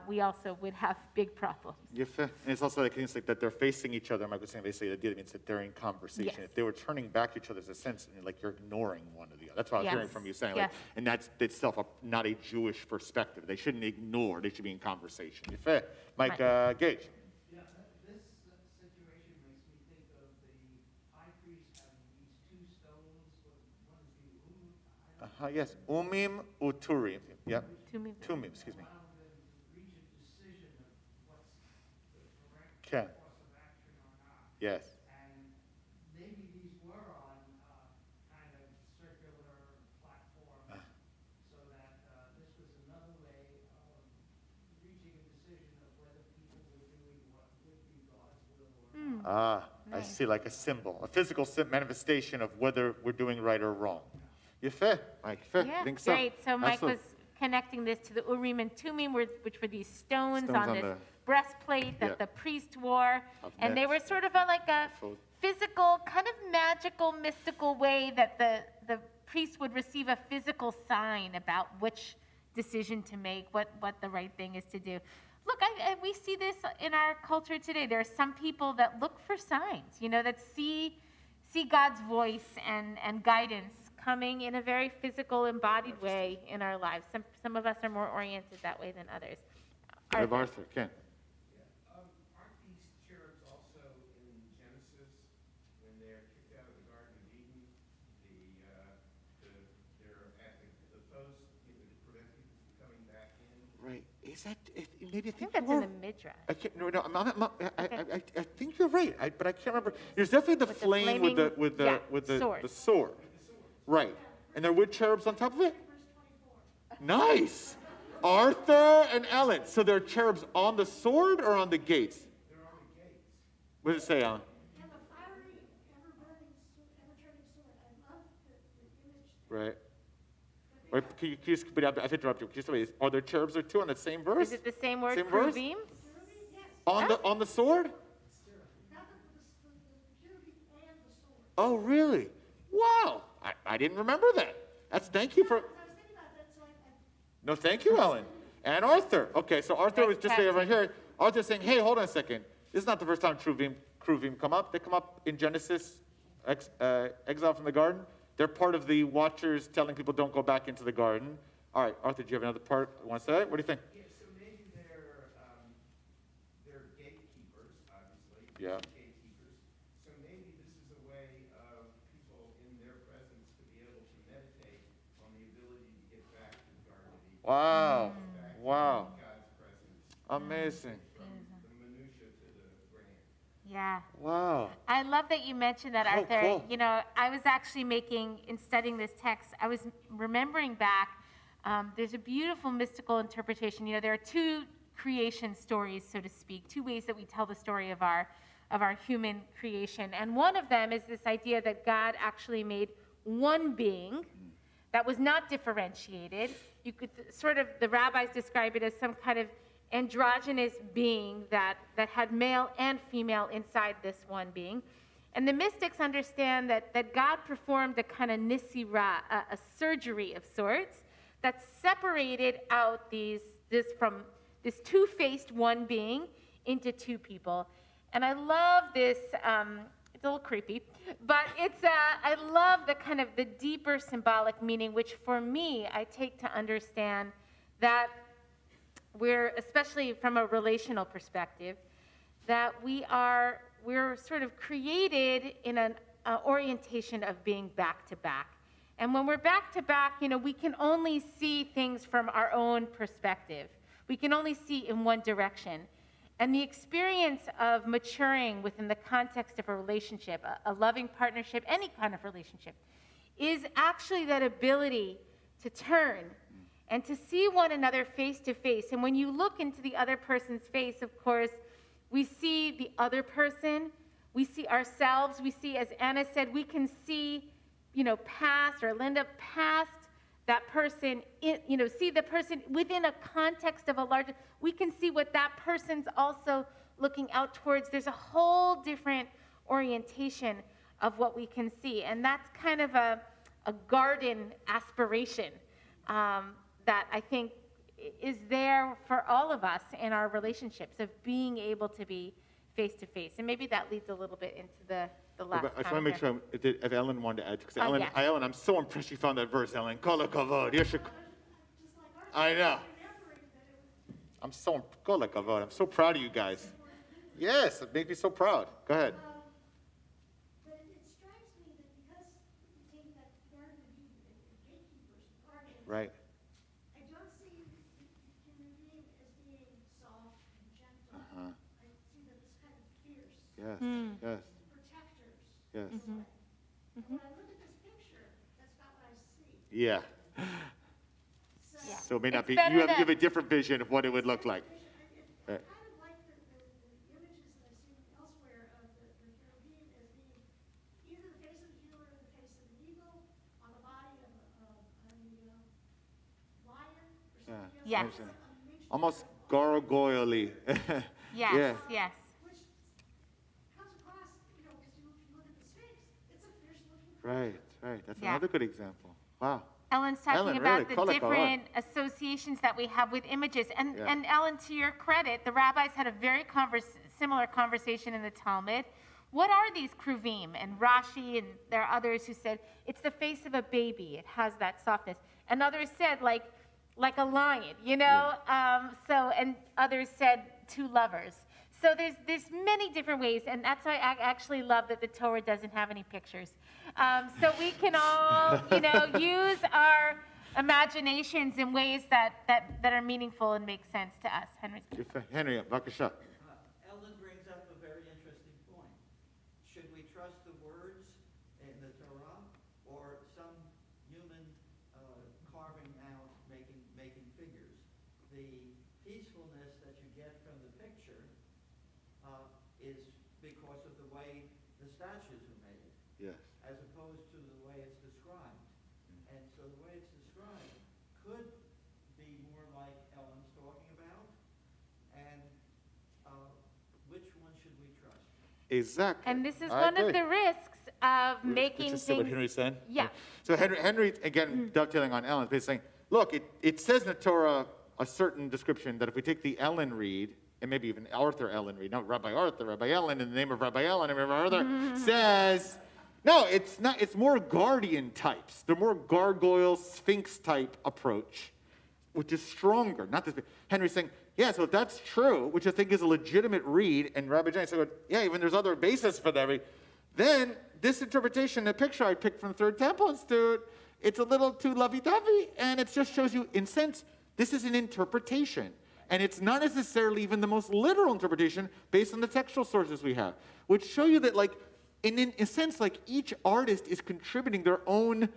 Speaker 2: we also would have big problems.
Speaker 1: Yefeh. And it's also it's like that they're facing each other. Mike was saying basically the idea means that they're in conversation.
Speaker 2: Yes.
Speaker 1: If they were turning back each other, there's a sense like you're ignoring one or the other. That's what I was hearing
Speaker 2: Yes.
Speaker 1: from you saying.
Speaker 2: Yes.
Speaker 1: And that's itself not a Jewish perspective. They shouldn't ignore. They should be in conversation. Yefeh. Mike Gage.
Speaker 13: Yeah, this situation makes me think of the high priest having these two stones. One is the
Speaker 1: Yes. Umim uturim. Yeah.
Speaker 2: Tumim.
Speaker 1: Tumim. Excuse me.
Speaker 13: allow them to reach a decision of what's the correct
Speaker 1: Okay.
Speaker 13: course of action or not.
Speaker 1: Yes.
Speaker 13: And maybe these were on kind of circular platforms, so that this was another way of reaching a decision of whether people were doing what would be God's will or not.
Speaker 1: I see, like a symbol, a physical manifestation of whether we're doing right or wrong. Yefeh. Mike. Yefeh.
Speaker 2: Yeah,
Speaker 1: I think so.
Speaker 2: great. So Mike
Speaker 1: Absolutely.
Speaker 2: was connecting this to the Urim and Tumim, which were these stones
Speaker 1: Stones
Speaker 2: on
Speaker 1: on
Speaker 2: this
Speaker 1: the-
Speaker 2: breastplate that
Speaker 1: Yeah.
Speaker 2: the priest wore.
Speaker 1: Of
Speaker 2: And they were
Speaker 1: necks.
Speaker 2: sort of like a
Speaker 1: Fold.
Speaker 2: physical, kind of magical, mystical way that the priest would receive a physical sign about which decision to make, what the right thing is to do. Look, we see this in our culture today. There are some people that look for signs, that see God's voice and guidance coming in a very physical, embodied way in our lives. Some of us are more oriented that way than others.
Speaker 1: Arthur, Ken.
Speaker 7: Aren't these cherubs also in Genesis when they're kicked out of the Garden of Eden? They're at the post to prevent people from coming back in.
Speaker 1: Right. Is that, maybe
Speaker 2: I think that's in the Midrash.
Speaker 1: I can't, no, I think you're right, but I can't remember. There's definitely the flame with the sword. Right. And there are wood cherubs on top of it? Nice. Arthur and Ellen. So there are cherubs on the sword or on the gates?
Speaker 7: They're on the gates.
Speaker 1: What does it say, Alan?
Speaker 10: And the fiery, ever-burning, ever-turning sword. I love the image.
Speaker 1: Right. Or can you just, I've interrupted you. Can you just tell me, are there cherubs there too on that same verse?
Speaker 2: Is it the same word,
Speaker 1: Same verse?
Speaker 2: cherubim?
Speaker 1: On the sword? Oh, really? Wow. I didn't remember that. Thank you for. No, thank you, Ellen. And Arthur. Okay, so Arthur was just saying right here. Arthur's saying, hey, hold on a second. This is not the first time cherubim come up. They come up in Genesis, exile from the garden. They're part of the watchers telling people don't go back into the garden. All right, Arthur, do you have another part you want to say? What do you think?
Speaker 7: Yeah, so maybe they're gatekeepers, obviously.
Speaker 1: Yeah.
Speaker 7: Gatekeepers. So maybe this is a way of people in their presence to be able to meditate on the ability to get back to the Garden of Eden.
Speaker 1: Wow. Wow.
Speaker 7: God's presence.
Speaker 1: Amazing.
Speaker 7: From the minutia to the grand.
Speaker 2: Yeah.
Speaker 1: Wow.
Speaker 2: I love that you mentioned that, Arthur.
Speaker 1: Cool.
Speaker 2: I was actually in studying this text, I was remembering back, there's a beautiful mystical interpretation. There are two creation stories, so to speak, two ways that we tell the story of our human creation. And one of them is this idea that God actually made one being that was not differentiated. You could the rabbis describe it as some kind of androgynous being that had male and female inside this one being. And the mystics understand that God performed a kind of nisira, a surgery of sorts, that separated out this two-faced one being into two people. And I love this, it's a little creepy, but I love the kind of the deeper symbolic meaning, which for me, I take to understand that we're, especially from a relational perspective, that we're sort of created in an orientation of being back to back. And when we're back to back, we can only see things from our own perspective. We can only see in one direction. And the experience of maturing within the context of a relationship, a loving partnership, any kind of relationship, is actually that ability to turn and to see one another face to face. And when you look into the other person's face, of course, we see the other person, we see ourselves, we see, as Anna said, we can see, past, or Linda, past that person, see the person within a context of a larger, we can see what that person's also looking out towards. There's a whole different orientation of what we can see. And that's kind of a garden aspiration that I think is there for all of us in our relationships, of being able to be face to face. And maybe that leads a little bit into the last
Speaker 1: I just want to make sure if Ellen wanted to add, because
Speaker 2: Oh,
Speaker 1: Ellen,
Speaker 2: yes.
Speaker 1: Ellen, I'm so impressed you found that verse, Ellen. Kol hakavod. I know. I'm so proud of you guys. Yes, it makes me so proud. Go ahead.
Speaker 10: But it strikes me that because you take that Garden of Eden and the gatekeepers part of it,
Speaker 1: Right.
Speaker 10: I don't see human being as being soft and gentle.
Speaker 1: Uh-huh.
Speaker 10: I see them as kind of fierce.
Speaker 1: Yes. Yes.
Speaker 10: Protectors.
Speaker 1: Yes.
Speaker 10: And when I look at this picture, that's not what I see.
Speaker 1: Yeah.
Speaker 10: So
Speaker 1: So it may not
Speaker 2: It's
Speaker 1: be.
Speaker 2: better
Speaker 1: You
Speaker 2: that-
Speaker 1: have a different vision of what it would look like.
Speaker 10: I kind of like the images that I've seen elsewhere of the cherubim as being either the face of a healer or the face of an eagle on the body of a lion or something else.
Speaker 2: Yes.
Speaker 10: A mixture
Speaker 1: Almost
Speaker 10: of
Speaker 1: gargoyle-y.
Speaker 2: Yes,
Speaker 1: Yeah.
Speaker 2: yes.
Speaker 10: which comes across, because if you look at the Sphinx, it's a fierce looking
Speaker 1: Right. Right. That's
Speaker 2: Yeah.
Speaker 1: another good example. Wow.
Speaker 2: Ellen's talking
Speaker 1: Ellen,
Speaker 2: about
Speaker 1: really?
Speaker 2: the different associations that we have with images. And, and Ellen, to your credit, the rabbis had a very similar conversation in the Talmud. What are these kruvim? And Rashi, and there are others who said, it's the face of a baby. It has that softness. And others said, like a lion, you know? And others said, two lovers. So there's many different ways, and that's why I actually love that the Torah doesn't have any pictures. So we can all, use our imaginations in ways that are meaningful and make sense to us.
Speaker 1: Henry, Bakasha.
Speaker 14: Ellen brings up a very interesting point. Should we trust the words in the Torah or some human carving out, making figures? The peacefulness that you get from the picture is because of the way the statues are made,
Speaker 1: Yes.
Speaker 14: as opposed to the way it's described. And so the way it's described could be more like Ellen's talking about, and which one should we trust?
Speaker 1: Exactly.
Speaker 2: And this is one of the risks of making
Speaker 1: Just
Speaker 2: things.
Speaker 1: what Henry said?
Speaker 2: Yeah.
Speaker 1: So Henry again, dovetailing on Ellen, basically saying, look, it says in the Torah a certain description that if we take the Ellen read, and maybe even Arthur Ellen read, not Rabbi Arthur, Rabbi Ellen, in the name of Rabbi Ellen, and Rabbi Arthur, says, no, it's not, it's more guardian types. They're more gargoyle, sphinx type approach, which is stronger, not this. Henry's saying, yeah, so if that's true, which I think is a legitimate read, and Rabbi Johnny said, yeah, even there's other basis for that read, then this interpretation, the picture I picked from Third Temple Institute, it's a little too lovey-dovey, and it just shows you, in sense, this is an interpretation. And it's not necessarily even the most literal interpretation based on the textual sources we have, which show you that, like, in a sense, like, each artist is contributing their own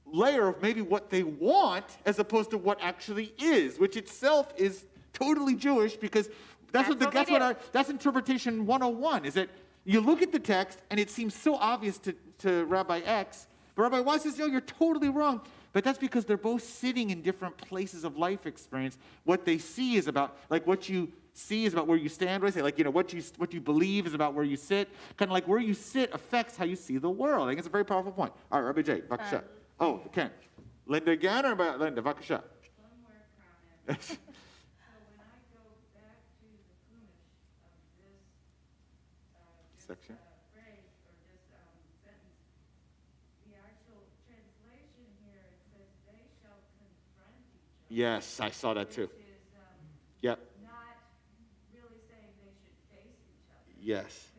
Speaker 1: layer of maybe what they want as opposed to what actually is, which itself is totally Jewish, because that's interpretation 101, is that you look at the text and it seems so obvious to Rabbi X, but Rabbi Y says, no, you're totally wrong. But that's because they're both sitting in different places of life experience. What they see is about, like, what you see is about where you stand. What I say, like, what you believe is about where you sit. Kind of like where you sit affects how you see the world. I think it's a very powerful point. All right, Rabbi J, Vakasha. Ken. Linda again, or about Linda? Vakasha.
Speaker 10: One more comment. So when I go back to the Chumash of this
Speaker 1: section.
Speaker 10: Phrase or this sentence, the actual translation here, it says, they shall confront each other.
Speaker 1: Yes, I saw that too.
Speaker 10: Which is
Speaker 1: Yep.
Speaker 10: not really saying they should face each other.
Speaker 1: Yes.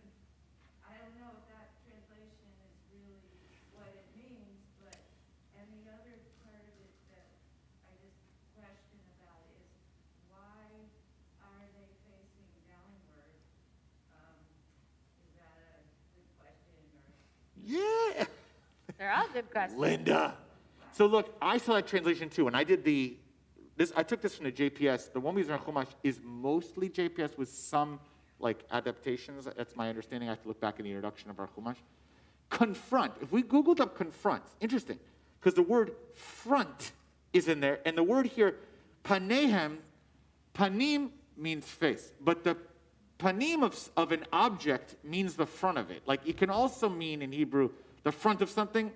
Speaker 10: I don't know if that translation is really what it means, but, and the other part of it that I just question about is, why are they facing downward? Is that a good question, or?
Speaker 1: Yeah.
Speaker 2: They're all good questions.
Speaker 1: Linda. So look, I saw that translation too, and I did I took this from the JPS. The one we use in Chumash is mostly JPS with some like adaptations. That's my understanding. I have to look back in the introduction of our Chumash. Confront. If we Googled up confront, interesting, because the word front is in there, and the word here, panehem, panim means face, but the panim of an object means the front of it. Like it can also mean in Hebrew the front of something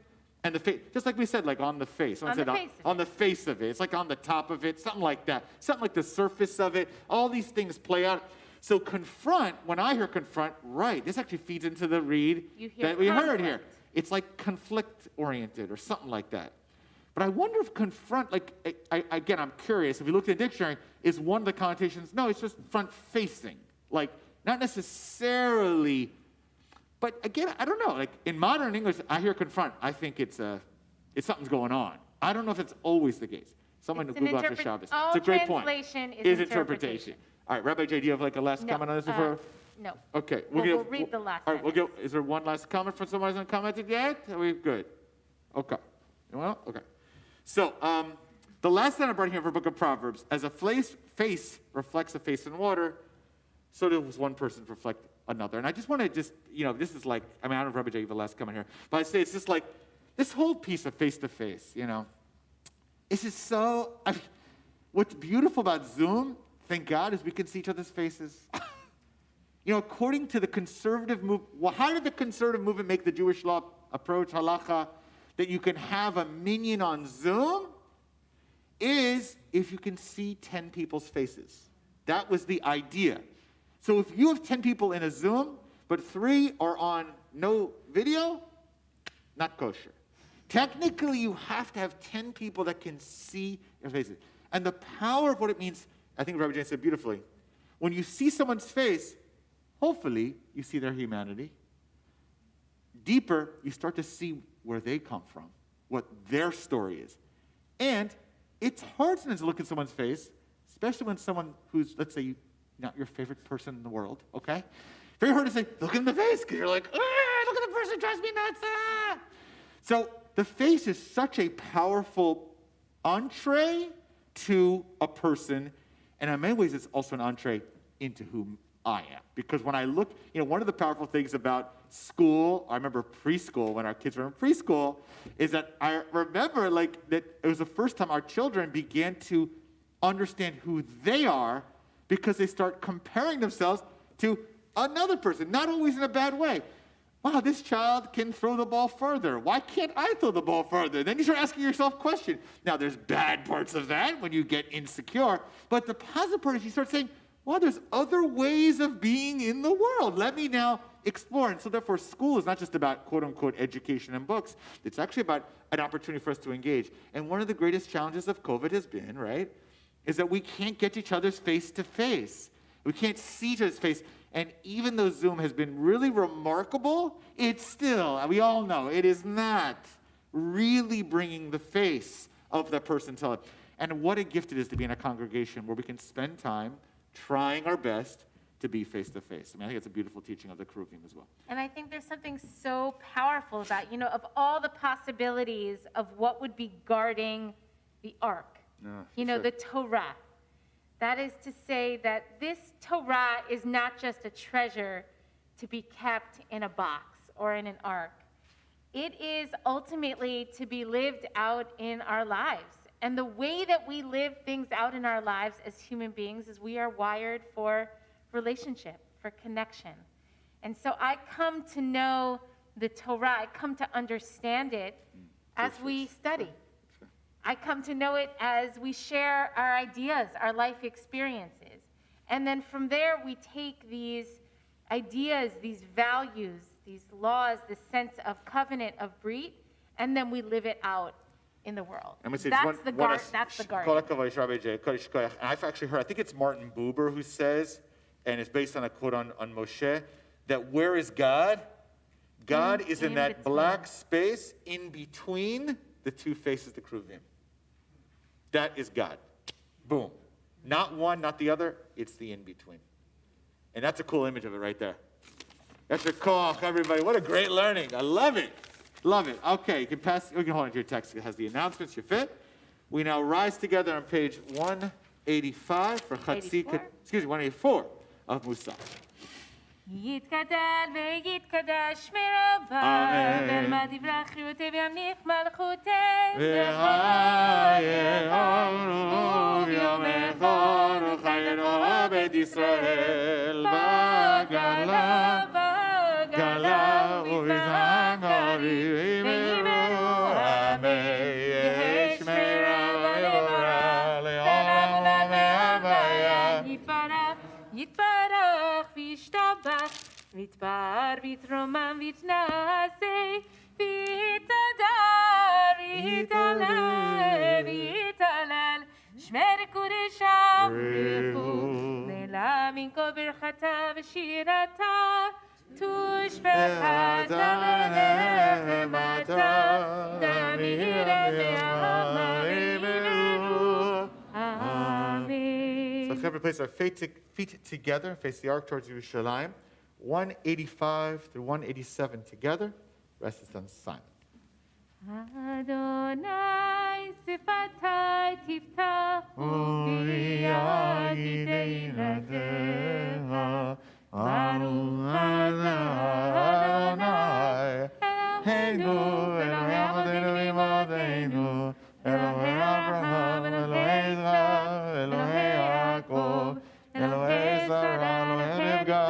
Speaker 1: and the face, just like we said, like on the face. On the face of it. It's like on the top of it, something like that. Something like the surface of it. All these things play out. So confront, when I hear confront, right, this actually feeds into the read that we heard here. It's like conflict-oriented or something like that. But I wonder if confront, like, again, I'm curious. If you look at the dictionary, is one of the connotations? No, it's just front-facing. Like, not necessarily. But again, I don't know. Like in modern English, I hear confront. I think it's something's going on. I don't know if it's always the case. Someone to Google after Shabbos.
Speaker 2: All
Speaker 1: it's a great point.
Speaker 2: translation is interpretation.
Speaker 1: All right, Rabbi J, do you have like a last comment on this before?
Speaker 2: No.
Speaker 1: Okay.
Speaker 2: We'll read the last.
Speaker 1: All right, we'll go. Is there one last comment from someone who hasn't commented yet? Are we good? Okay. Well, okay. So the last thing I brought here for Book of Proverbs, as a face reflects a face in water, so does one person reflect another. And I just want to this is like, I don't know if Rabbi J gave the last comment here, but I say it's just like, this whole piece of face-to-face, it's just so, what's beautiful about Zoom, thank God, is we can see each other's faces. According to the conservative movement, how did the conservative movement make the Jewish law approach, halacha? that you can have a minyan on Zoom is if you can see 10 people's faces. That was the idea. So if you have 10 people in a Zoom, but 3 are on no video, not kosher. Technically, you have to have 10 people that can see your faces. And the power of what it means, I think Rabbi Jane said beautifully, when you see someone's face, hopefully you see their humanity. Deeper, you start to see where they come from, what their story is. And it's hard sometimes to look at someone's face, especially when someone who's, let's say, not your favorite person in the world, okay? Very hard to say, look in the face, because you're like, look at the person who drives me nuts. Ah! So the face is such a powerful entree to a person, and in many ways it's also an entree into whom I am. Because when I look, one of the powerful things about school, I remember preschool, when our kids were in preschool, is that I remember that it was the first time our children began to understand who they are because they start comparing themselves to another person, not always in a bad way. Wow, this child can throw the ball further. Why can't I throw the ball further? Then you start asking yourself questions. Now, there's bad parts of that when you get insecure, but the positive part is you start saying, wow, there's other ways of being in the world. Let me now explore. And so therefore, school is not just about quote-unquote education and books. It's actually about an opportunity for us to engage. And one of the greatest challenges of COVID has been, right, is that we can't get each other's face-to-face. We can't see each other's face. And even though Zoom has been really remarkable, it's still, we all know, it is not really bringing the face of the person to life. And what a gift it is to be in a congregation where we can spend time trying our best to be face-to-face. I think it's a beautiful teaching of the Keruvim as well.
Speaker 2: And I think there's something so powerful about, of all the possibilities of what would be guarding the ark, the Torah. That is to say that this Torah is not just a treasure to be kept in a box or in an ark. It is ultimately to be lived out in our lives. And the way that we live things out in our lives as human beings is we are wired for relationship, for connection. And so I come to know the Torah, I come to understand it as we study. I come to know it as we share our ideas, our life experiences. And then from there, we take these ideas, these values, these laws, this sense of covenant, of brit, and then we live it out in the world. That's the garden.
Speaker 1: And I've actually heard, I think it's Martin Buber who says, and it's based on a quote on Moshe, that where is God? God is in that black space in between the two faces of the Keruvim. That is God. Boom. Not one, not the other. It's the in-between. And that's a cool image of it right there. That's a koch, everybody. What a great learning. I love it. Love it. Okay, you can hold on to your text. It has the announcements. You fit. We now rise together on page 185 for Chatzika, 184 of Musaf.
Speaker 2: יתגדל ויתקדש שמי רבה, ואלמד יברח חיותי וימליך מלכותי,
Speaker 1: וחיינו יומך וחיינו בית ישראל, בגלה, בגלה ובזמן הריבים ימרו, יהי שמי רבה יבורא, לעולם והוויה, יתברך וישתבח, ויתפאר ויתרומם ויתנשא, ויתהדר ויתהלל ויתהלל, שמי קודשם ברכו, לילה מן כל ברכתה ושירתה, תושבחת עליכם עתה, דמירה והמים ימרו. Amen. So let's have to place our feet together and face the ark towards Yerushalayim. 185 through 187 together. Rest is done silent.
Speaker 2: Adonai sifatai tiftachu v'yagidei ladecha Baruch Adonai Eloheinu Elohei Avotenu v'Imadeinu Elohei Abraham Elohei Yitzchak Elohei Yaakov Elohei Sarah Elohei Rivka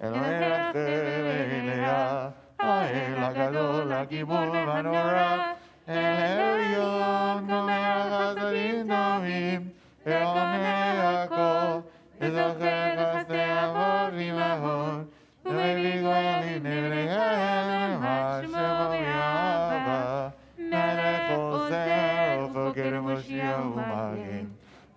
Speaker 2: Elohei Rachel Leah האל הגדול, הגיבור והנורא,
Speaker 1: אל עליון גומר חסדים טובים, ועונה הכל, וזוכר חסדי אבות ואימהות, ומביא גואלים לבניהם, למען שמו ויאהבה, מלך עוזר ופוקד ומושיע ומגן.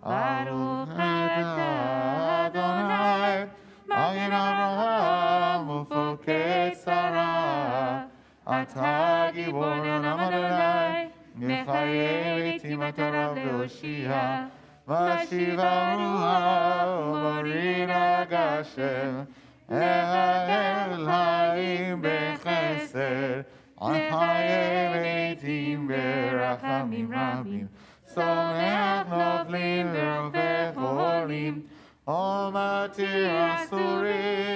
Speaker 1: ברוך אתה אדוני, מגן אברהם ופוקד שרה. אתה גיבור לעולם אדוני, מחיי ביתי מטרה והושיע. משיב הרוח ומוריד הגשם, אלוהים בחסד, על חיי ביתים ברחמים רבים. שמח נופלים ורופא חולים, ומתיר אסורים,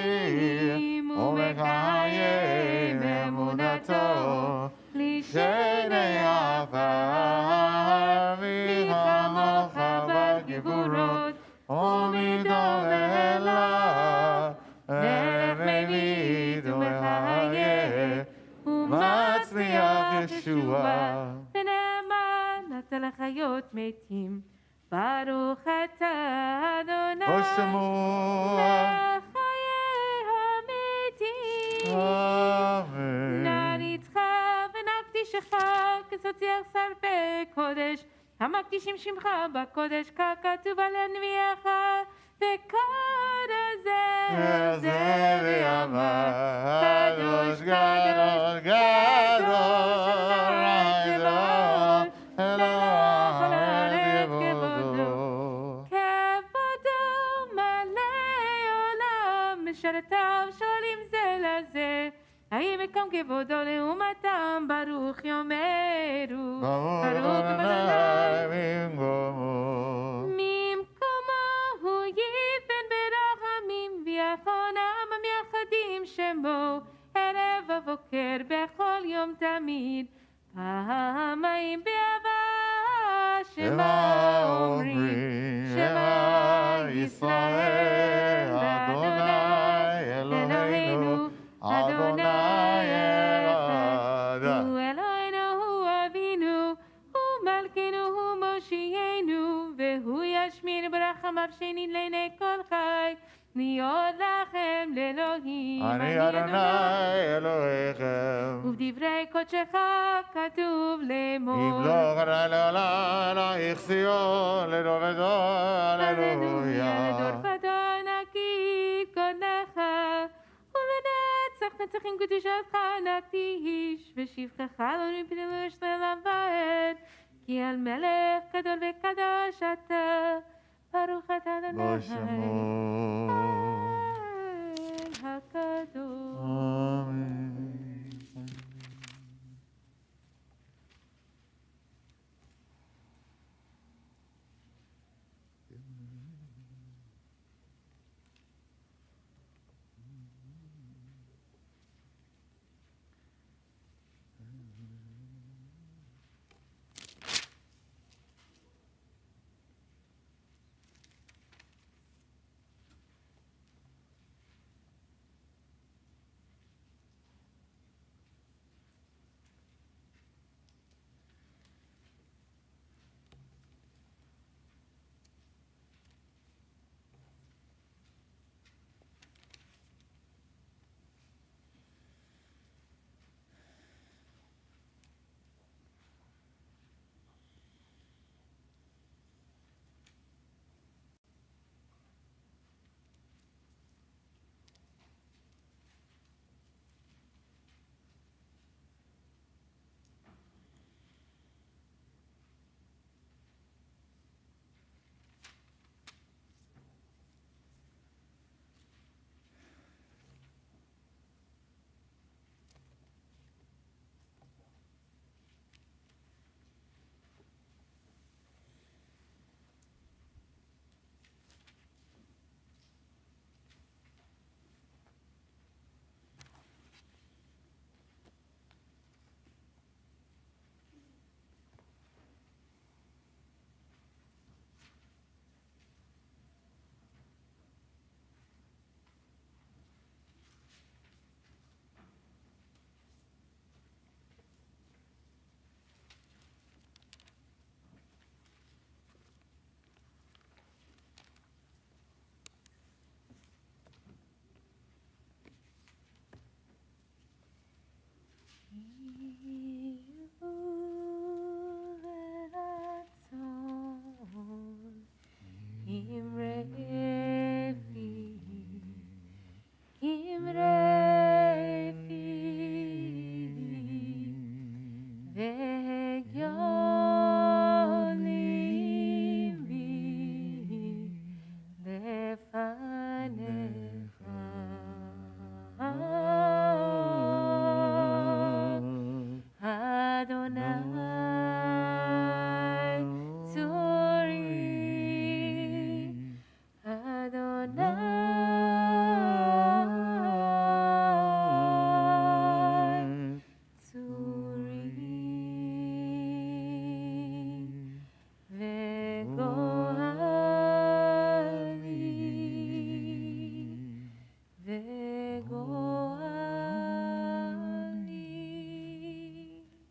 Speaker 1: ומקיים אמונתו, לשני עפר, מחמוך בגבורות, ומדוללה, ומביט ומחיה, ומצמיח ישועה.
Speaker 2: ונאמן אתה לחיות מתים, ברוך אתה אדוני, לחיי המתים.
Speaker 1: אמן.
Speaker 2: נעריצך ונקדישך כזוציח שר בקודש, המקדישים שמך בקודש ככתוב על הנביאך, וקודש זה ויאמר, קדוש גדול גדול גדול, אלוהים כבודו מלא עולם, משרתיו שואלים זה לזה, האם יקם כבודו לעומתם, ברוך יאמרו, ברוך אדוני ממקומו הוא ייתן ברחמים, ויחונם המייחדים שמו, ערב ובוקר בכל יום תמיד, פעמיים באהבה שמה אומרים, שמה ישראל אדוני אלוהינו, אדוני אחד, הוא אלוהינו, הוא אבינו, הוא מלכנו, הוא מושיענו, והוא ישמיר ברחמיו שנית לעיני כל חי, להיות לכם לאלוהים.
Speaker 1: אני אדוני אלוהיכם.
Speaker 2: ובדברי קודשך כתוב לאמור,
Speaker 1: ימלוך אדוני לעולם, אלוהיך ציון, לדור ודור, הללויה.
Speaker 2: לדור ודור נגיד קודנך, ולנצח נצחים קדושתך נקדיש, ושבחך לא נפלוש לעולם ועד, כי על מלך גדול וקדוש אתה, ברוך אתה אדוני הקדוש.
Speaker 1: אמן.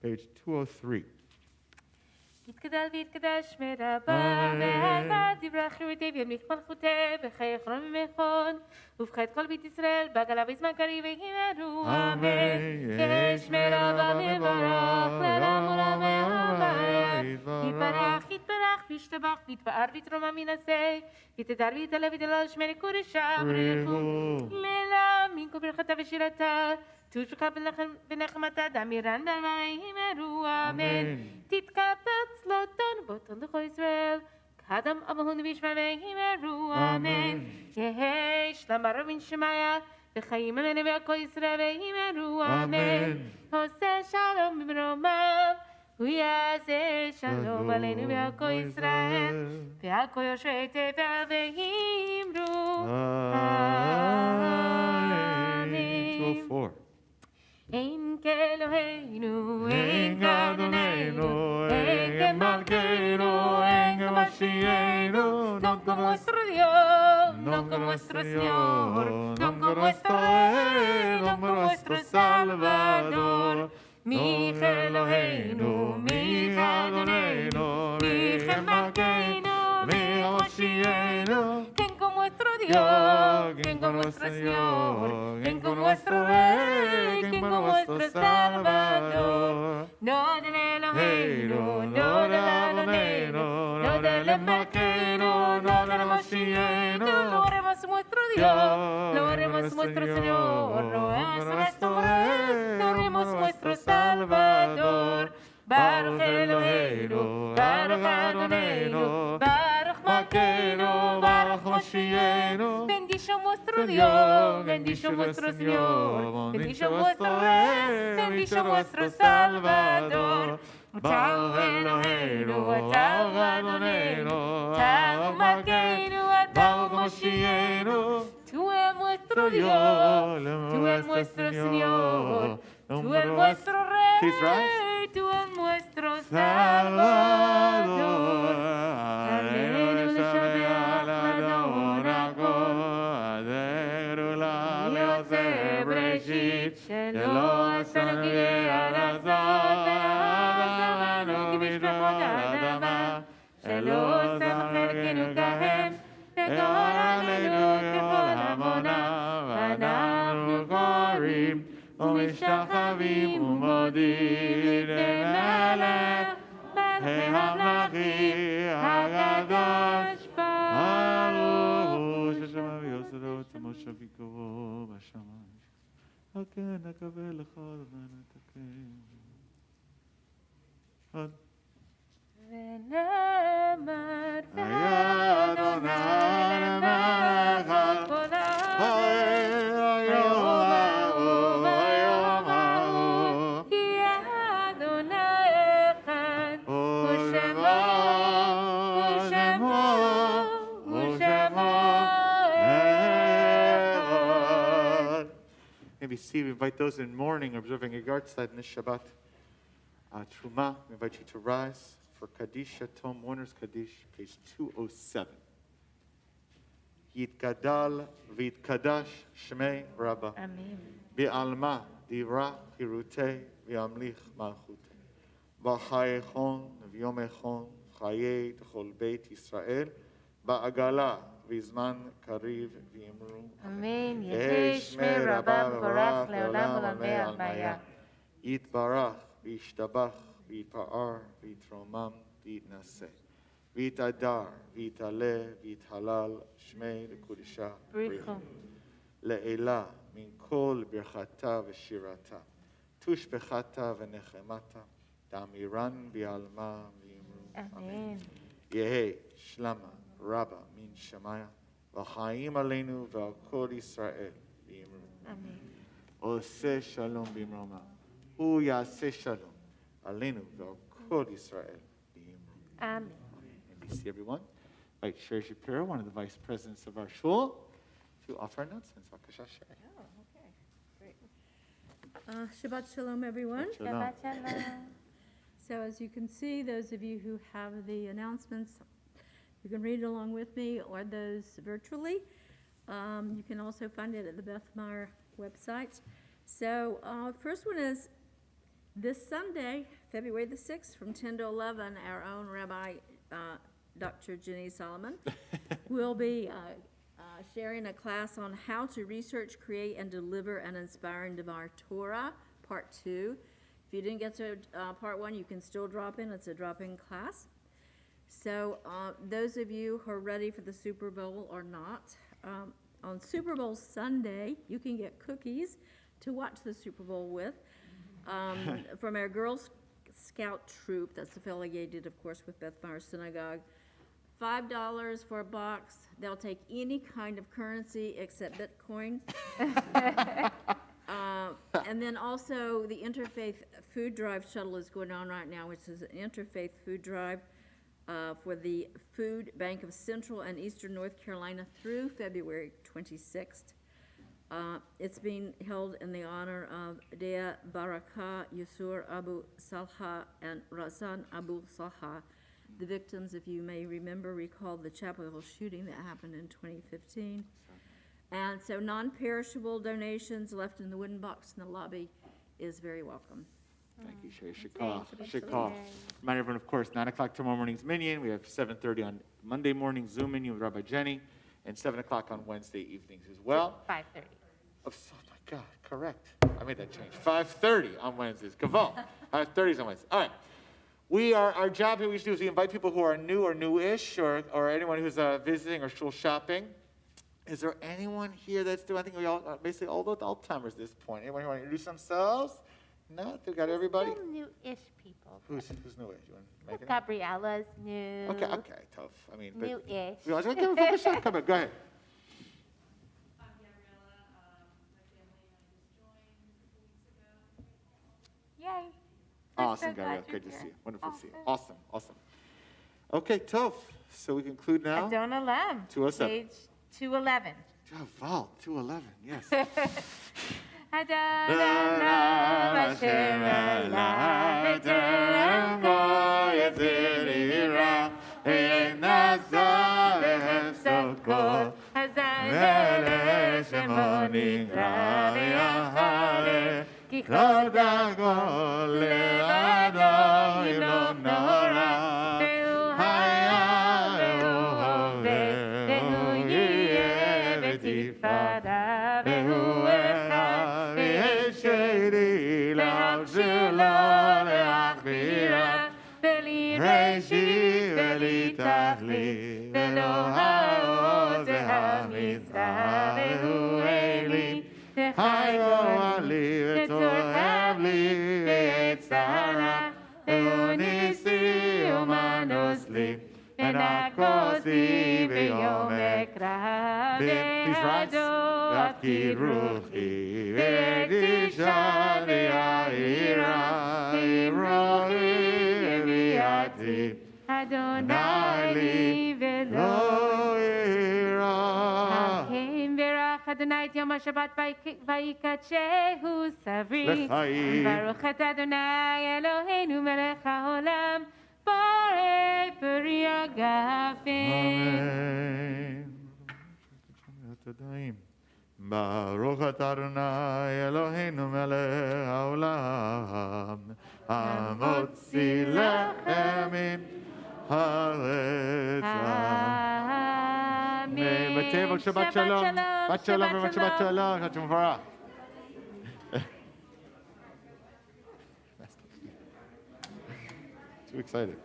Speaker 1: Page 203.
Speaker 2: יתגדל ויתקדש מרבה ועלמא דברה חירותי וימליך מלכותי בחיי אחרון ומכון ובחי את כל בית ישראל בעגלה בזמן קריב וימרו אמן יש מרבה מברך לעולם עולם ועולם יתברך יתברך וישתבח ויתפאר ויתרומם וינשא ויתהדר ויתעלה ויתהלל שמי קודשה בריחו לעולם מן כל ברכתה ושירתה תושבך בנחמתה דמירן בעלמאים ימרו אמן תתקבץ לוטון בוטון לכל ישראל קדם אבהון וישמעי ימרו אמן יהי שלמה רבין שמעיה וחיים עלינו והכל ישראל וימרו אמן עושה שלום במרומיו הוא יעשה שלום עלינו והכל ישראל והכל יושבי תבל וימרו אמן.
Speaker 1: 204.
Speaker 2: אין כאלוהינו, אין כאדוננו, אין כמלכנו, אין כמשיחנו, no como nuestro Dios, no como nuestro Señor, no como nuestro Rey, no como nuestro Salvador. Mi Eloheinu, mi Adonenu, mi Malkeinu, mi Moshiachenu, quien como nuestro Dios, quien como nuestro Señor, quien como nuestro Rey, quien como nuestro Salvador. No del Eloheinu, no del Adonenu, no del Malkeinu, no del Moshiachenu, lo haremos nuestro Dios, lo haremos nuestro Señor, lo haremos nuestro Rey, lo haremos nuestro Salvador. Baruch Eloheinu, Baruch Adonenu, Baruch Malkeinu, Baruch Moshiachenu. Bendice nuestro Dios, bendice nuestro Señor, bendice nuestro Rey, bendice nuestro Salvador. Baruch Eloheinu, Baruch Adonenu, Baruch Malkeinu, Baruch Moshiachenu. Tú es nuestro Dios, tú es nuestro Señor, tú es nuestro Rey.
Speaker 1: Please rise.
Speaker 2: Tú es nuestro Salvador. Aleluya, Shabbat Shalom. Yosef Breshit, Shelo Asanogi Arazot, Ve'azamanu Bishmachot Adama, Shelo Samachekenu Kahem, Ve'kol Aleinu Kechol Hamona, V'anachnu Korim, ומשתחווים ומודים למלך המלכים הקדוש ברוך ששמע ויוסדות משה ויקרו בשמיים הכן נקבל לך ונתקן ונאמר היה אדוני למלך כל
Speaker 1: Maybe see, we invite those in mourning observing a yard side in this Shabbat. Truma, we invite you to rise for Kaddish Tom Mourners Kaddish, page 207. Yitgadal v'yitkadash shmei Rabba.
Speaker 2: Amen.
Speaker 1: Bi'alma divra chirutei v'yamlich malchutei. V'chayechon v'yomechon chayei t'chol beit Yisrael. Ba'agala v'zman kariv v'yimru.
Speaker 2: Amen. Yehei shmei Rabba v'varach le'olam olamei almaya.
Speaker 1: Yitbarach v'yishtabach v'yitpa'ar v'yitromam v'yitnaseh. Adar, Vitale, Vithalal, Shmei, the Kudisha,
Speaker 2: Brichu.
Speaker 1: Le'ela, min kol birchata v'shirata. Tushbechata v'nechemata. Damiran bi'alma v'yimru.
Speaker 2: Amen.
Speaker 1: Yehi shlama rabba min shamaya. V'chaim aleinu v'al kol Yisrael v'yimru.
Speaker 2: Amen.
Speaker 1: Oseh shalom b'imroma. Hu yaseh shalom aleinu v'al kol Yisrael v'yimru.
Speaker 2: Amen.
Speaker 1: And you see everyone? Right, Sherry Shapiro, one of the vice presidents of our shul, to offer announcements. B'kasha, Sherry.
Speaker 3: Shabbat Shalom, everyone.
Speaker 1: Shalom.
Speaker 2: Shabbat Shalom.
Speaker 3: So as you can see, those of you who have the announcements, you can read along with me or those virtually. You can also find it at the Beth Meyer website. So first one is this Sunday, February the 6th, from 10 to 11, our own Rabbi Dr. Jenny Solomon will be sharing a class on how to research, create, and deliver an inspiring Devar Torah, Part 2. If you didn't get to Part 1, you can still drop in. It's a drop-in class. So those of you who are ready for the Super Bowl or not, on Super Bowl Sunday, you can get cookies to watch the Super Bowl with from our Girl Scout troop that's affiliated, of course, with Beth Meyer Synagogue. $5 for a box. They'll take any kind of currency except Bitcoin. And then also the Interfaith Food Drive shuttle is going on right now, which is an interfaith food drive for the Food Bank of Central and Eastern North Carolina through February 26th. It's being held in the honor of Dea Baraka, Yusur Abu Salha, and Razan Abu Salha. The victims, if you may recall the chapel shooting that happened in 2015. And so non-perishable donations left in the wooden box in the lobby is very welcome.
Speaker 1: Thank you, Sherry. Shikah. Remind everyone, of course, 9 o'clock tomorrow morning's Minyan. We have 7:30 on Monday morning Zoom Minyan with Rabbi Jenny, and 7 o'clock on Wednesday evenings as well.
Speaker 2: 5:30.
Speaker 1: Oh my God, correct. I made that change. 5:30 on Wednesdays. Kaval. 5:30 on Wednesdays. All right. Our job here we do is we invite people who are new or newish, or anyone who's visiting or shul shopping. Is there anyone here that's doing? I think we all, basically all the old-timers at this point. Anyone who want to introduce themselves? No? They got everybody?
Speaker 2: Still new-ish people.
Speaker 1: Who's newish? You want to make it?
Speaker 2: Gabriella's new.
Speaker 1: Okay, tough. I mean,
Speaker 2: New-ish.
Speaker 1: Come on, go ahead. Go ahead.
Speaker 10: I'm Gabriella. My family and I just joined a couple weeks ago.
Speaker 2: Yay.
Speaker 1: Awesome, Gabrielle. Good to see you. Wonderful to see you. Awesome. Okay, Tov. So we conclude now.
Speaker 2: Adon Olam.
Speaker 1: 207.
Speaker 2: Page 211.
Speaker 1: Javal, 211, yes.
Speaker 2: Adon Olam Hashem Elah B'Terem Bo Yetzirah Ein Nazar Sokol Hazan Melech Shemo Nikra V'Yachare Ki Chod Agol Le'ado Ilom Nora Ve'u Haya Ve'u Hove Ve'u Yeh V'Tifada Ve'u Echad Ve'esh Sheli Le'Havshilo Le'Achbira Ve'li Reshit Ve'li Tachlit Ve'lo Ha'oz Ve'Hamizrah Ve'u Eli Chayo Ali V'Torhav Li V'Yetzara Ve'u Nisi Umanos Li Ve'Nakosi Ve'Yom Ekra Ve'Ado V'Afki Ruchi Ve'Disha Ve'Ya'ira Ve'Rohi Ve'Yati Adonai Li Ve'Lo Ira Hakeim V'Rach Adonai et Yom HaShabbat V'Yikatchehu Savri
Speaker 1: L'chaim.
Speaker 2: Baruch et Adonai Eloheinu Melech HaOlam Borei Peri Agafim.
Speaker 1: Amen. Baruch atah Adonai Eloheinu melech haolam hamotzi lechem min haaretz.
Speaker 2: Amen.
Speaker 1: B'tevok Shabbat Shalom. Shabbat Shalom. Shabbat Shalom. Shabbat Shalom. Too excited.